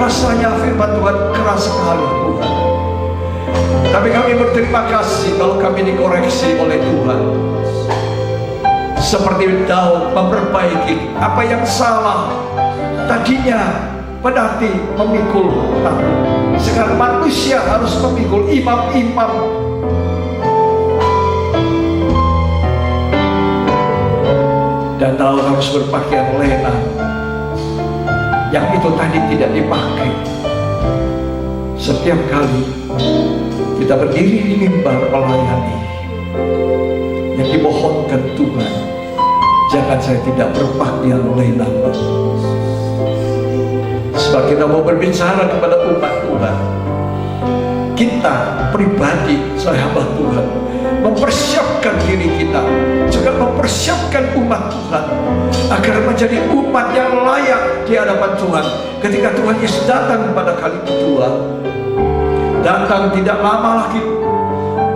Rasanya firman Tuhan keras sekali Tuhan. Tapi kami berterima kasih kalau kami dikoreksi oleh Tuhan. Seperti Daud memperbaiki apa yang salah. Tadinya pedati memikul tahu, sekarang manusia harus memikul. Imam-imam dan Daud harus berpakaian lenan yang itu tadi tidak dipakai. Setiap kali kita berdiri di mimbar melayani, yang dimohonkan Tuhan, jangan saya tidak berpakaian lenan. Sebab kita mau berbicara kepada umat Tuhan. Kita pribadi sahabat Tuhan mempersiapkan diri kita, juga mempersiapkan umat Tuhan agar menjadi umat yang layak di hadapan Tuhan ketika Tuhan Yesus datang pada kali kedua. Datang tidak lama lagi.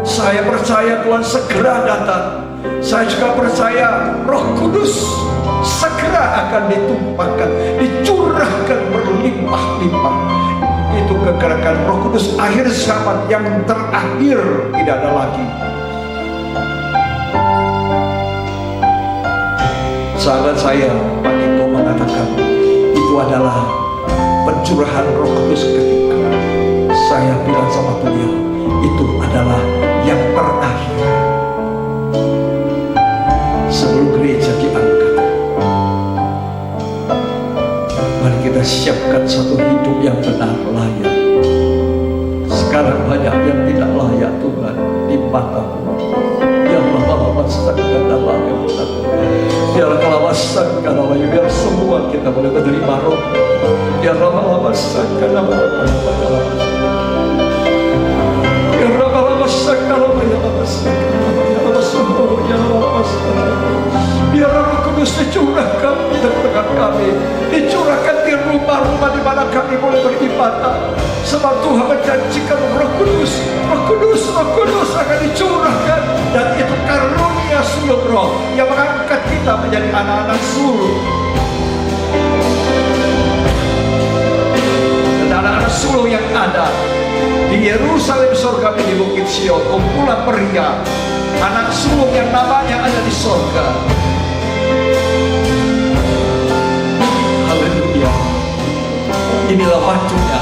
Saya percaya Tuhan segera datang. Saya juga percaya Roh Kudus segera akan ditumpahkan, dicurahkan berlimpah-limpah. Itu kegerakan Roh Kudus akhir zaman yang terakhir, tidak ada lagi. Sahabat saya, Pak Niko mengatakan itu adalah pencurahan Roh Kudus ketika saya bilang sama beliau, itu adalah yang terakhir sebelum gereja diangkat. Mari kita siapkan satu hidup yang benar, layak. Sekarang banyak yang tidak layak Tuhan di mata-Mu. Biar lama-lama sedangkan Allah yang benar. Biar kelawasan kalau biar semua kita boleh menerima roh. Biar lama-lama sedangkan Allah. Biar lama-lama sedangkan Allah. Biar Roh Kudus dicurahkan di tengah kami, dicurahkan di rumah-rumah di mana kami boleh beribadah. Sebab Tuhan menjanjikan Roh Kudus, Roh Kudus, Roh Kudus akan dicurahkan, dan itu karunia sulung Roh yang mengangkat kita menjadi anak-anak sulung. Dan anak-anak sulung yang ada di Yerusalem surga, di Bukit Sion, kumpulan pria, anak sulung yang namanya ada di surga. Haleluya. Inilah waktunya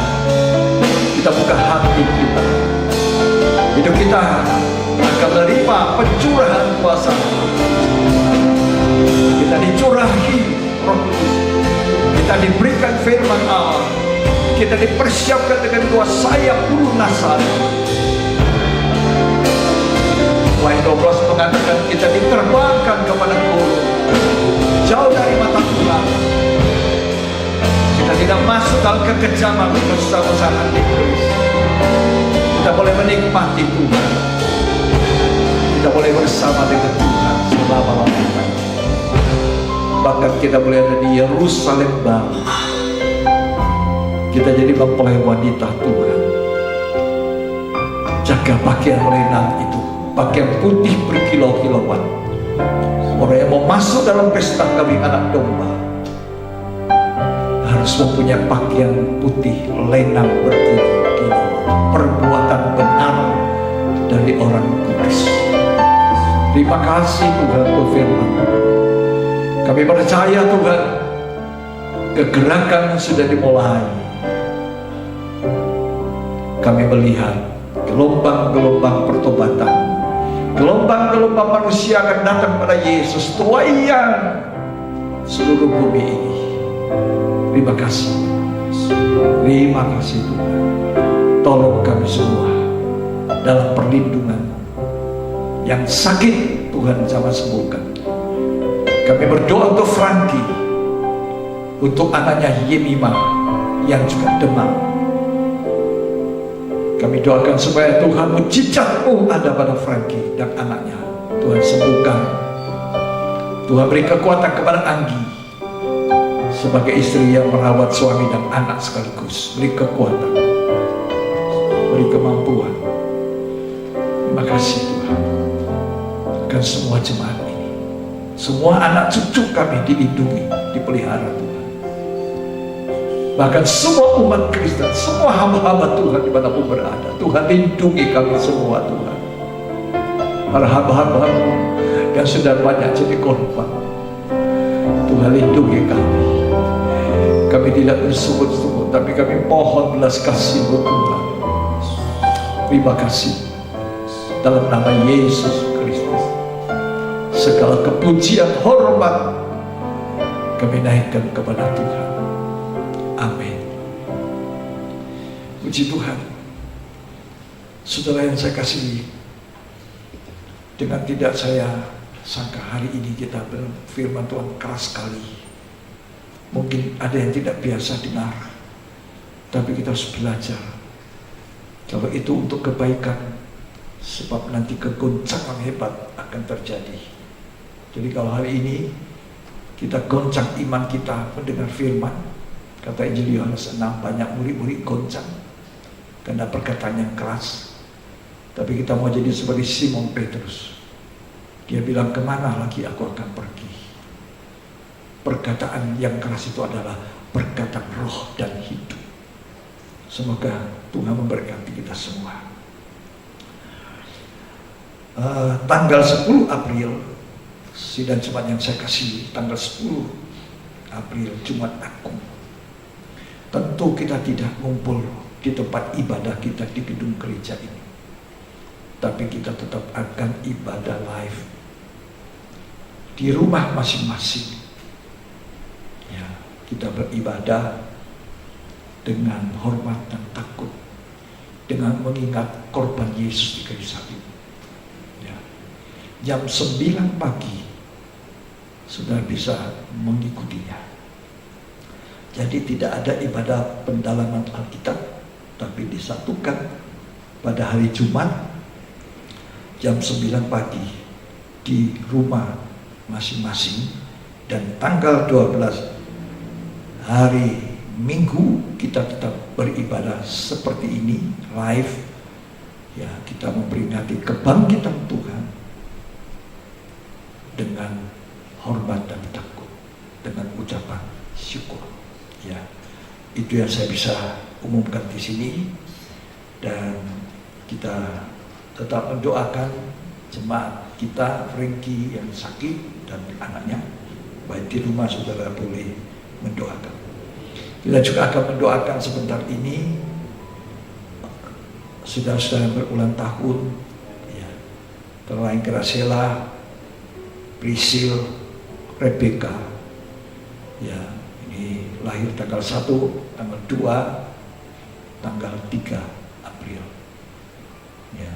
kita buka hati kita. Hidup kita akan menerima pencurahan kuasa. Kita dicurahi Roh Kudus. Kita diberikan firman Allah. Kita dipersiapkan dengan dua sayap pelunasan. Wahyu 12 mengatakan kita diterbangkan kepada guru, jauh dari mata Tuhan. Kita tidak masuk dalam kekejaman bersama-sama iblis. Kita boleh menikmati Tuhan. Kita boleh bersama dengan Tuhan selama-lamanya. Bahkan kita boleh ada di Yerusalem baru. Kita jadi mempelai wanita Tuhan. Jaga pakaian lenan itu, pakaian putih berkilau-kilauan. Orang yang mau masuk dalam pesta kawin anak domba harus mempunyai pakaian putih lenan berkilau-kilauan. Perbuatan Terima kasih Tuhan untuk firman. Kami percaya Tuhan, kegerakan sudah dimulai. Kami melihat gelombang-gelombang pertobatan, gelombang-gelombang manusia akan datang pada Yesus, tuaian seluruh bumi ini. Terima kasih. Terima kasih Tuhan. Tolong kami semua dalam perlindungan. Yang sakit Tuhan sama sembuhkan. Kami berdoa untuk Franky, untuk anaknya Yemima yang juga demam. Kami doakan supaya Tuhan mujizat-Mu ada pada Franky dan anaknya. Tuhan sembuhkan. Tuhan beri kekuatan kepada Anggi sebagai istri yang merawat suami dan anak sekaligus. Beri kekuatan, beri kemampuan. Terima kasih Tuhan. Dan semua jemaat ini, semua anak cucu kami dilindungi, dipelihara Tuhan. Bahkan semua umat Kristen, semua hamba-hamba Tuhan dimanapun berada, Tuhan lindungi kami semua Tuhan. Para hamba-hamba-Mu yang sudah banyak jadi korban, Tuhan lindungi kami. Kami tidak bersungut-sungut, tapi kami mohon belas kasih-Mu Tuhan. Terima kasih. Dalam nama Yesus Kristus, segala kepujian, hormat kami naikkan kepada Tuhan. Amin. Puji Tuhan. Saudara yang saya kasihi, dengan tidak saya sangka hari ini kita berfirman Tuhan keras sekali. Mungkin ada yang tidak biasa dengar, tapi kita harus belajar. Kalau itu untuk kebaikan, sebab nanti kegoncangan hebat akan terjadi. Jadi kalau hari ini kita goncang iman kita mendengar firman, kata Injil Yohanes 6, banyak murid-murid goncang karena perkataan yang keras. Tapi kita mau jadi seperti Simon Petrus. Dia bilang, kemana lagi aku akan pergi? Perkataan yang keras itu adalah perkataan roh dan hidup. Semoga Tuhan memberkati kita semua. Tanggal 10 April, sidang jemaat yang saya kasih, tanggal 10 April, Jumat Agung. Tentu kita tidak ngumpul di tempat ibadah kita di gedung gereja ini, tapi kita tetap akan ibadah live di rumah masing-masing. Ya, kita beribadah dengan hormat dan takut, dengan mengingat korban Yesus di kayu salib. Jam 9 pagi sudah bisa mengikutinya. Jadi tidak ada ibadah pendalaman Alkitab, tapi disatukan pada hari Jumat jam 9 pagi di rumah masing-masing. Dan tanggal 12 hari Minggu kita tetap beribadah seperti ini live. Ya, kita memperingati kebangkitan Tuhan dengan hormat dan takut, dengan ucapan syukur. Ya, itu yang saya bisa umumkan di sini. Dan kita tetap mendoakan jemaat kita, Franky yang sakit dan anaknya. Baik di rumah saudara boleh mendoakan. Kita juga akan mendoakan sebentar ini saudara-saudara yang berulang tahun, ya, terlain Gracela, Prisil, Rebecca, ya, ini lahir tanggal 1, tanggal 2, tanggal 3 April. Ya,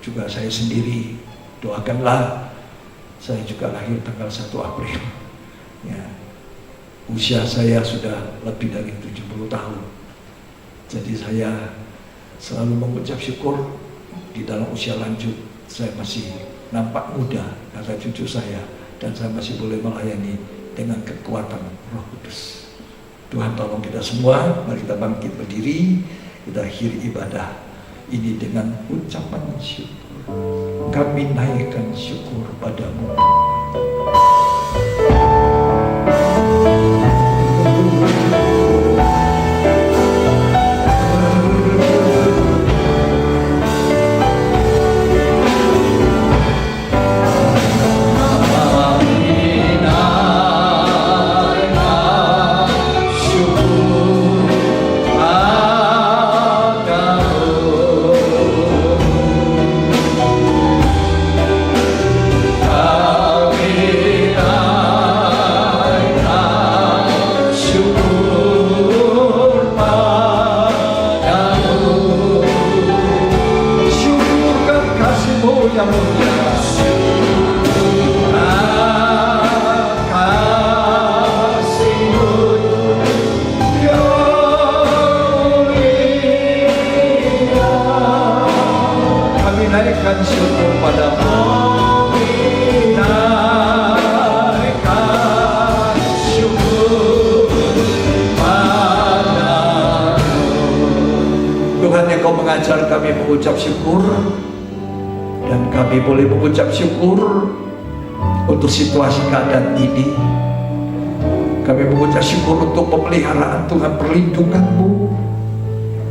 juga saya sendiri, doakanlah saya juga lahir tanggal 1 April. Ya, usia saya sudah lebih dari 70 tahun. Jadi saya selalu mengucap syukur di dalam usia lanjut saya masih nampak muda, kata cucu saya, dan saya masih boleh melayani dengan kekuatan Roh Kudus. Tuhan tolong kita semua, mari kita bangkit berdiri, kita akhiri ibadah ini dengan ucapan syukur. Kami naikkan syukur padamu. yang mulia. Kasih-Mu yang mulia. Kami naikkan syukur padamu. Naikkan syukur padamu. Tuhan, yang Kau mengajar kami mengucap syukur, dan kami boleh mengucap syukur untuk situasi keadaan ini. Kami mengucap syukur untuk pemeliharaan Tuhan, perlindungan-Mu.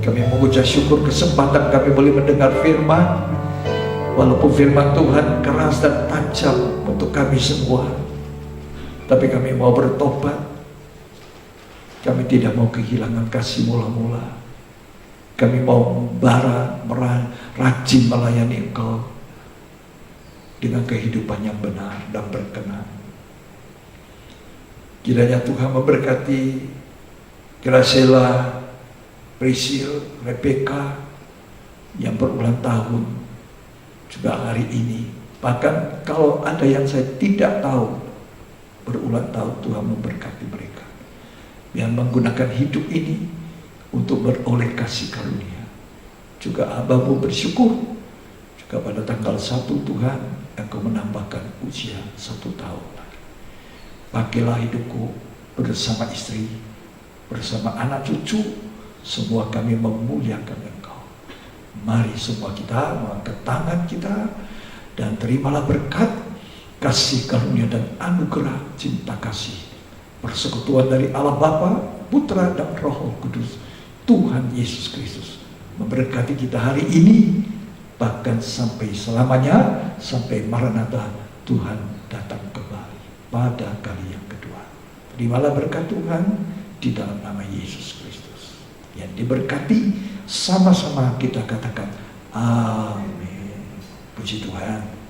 Kami mengucap syukur kesempatan kami boleh mendengar firman. Walaupun firman Tuhan keras dan tajam untuk kami semua, tapi kami mau bertobat. Kami tidak mau kehilangan kasih mula-mula. Kami mau rajin melayani Engkau dengan kehidupan yang benar dan berkenan. Kiranya Tuhan memberkati Graciela, Priscil, Rebecca yang berulang tahun juga hari ini. Bahkan kalau ada yang saya tidak tahu berulang tahun, Tuhan memberkati mereka yang menggunakan hidup ini untuk beroleh kasih karunia. Juga Abah-Mu bersyukur juga pada tanggal 1 Tuhan Engkau menambahkan usia 1 tahun lagi. Pakailah hidupku bersama istri, bersama anak cucu, semua kami memuliakan Engkau. Mari semua kita mengangkat tangan kita dan terimalah berkat, kasih karunia dan anugerah cinta kasih, persekutuan dari Allah Bapa, Putra dan Roh Kudus, Tuhan Yesus Kristus memberkati kita hari ini, bahkan sampai selamanya, sampai Maranatha Tuhan datang kembali pada kali yang kedua. Terimalah berkat Tuhan di dalam nama Yesus Kristus. Yang diberkati sama-sama kita katakan amin. Puji Tuhan.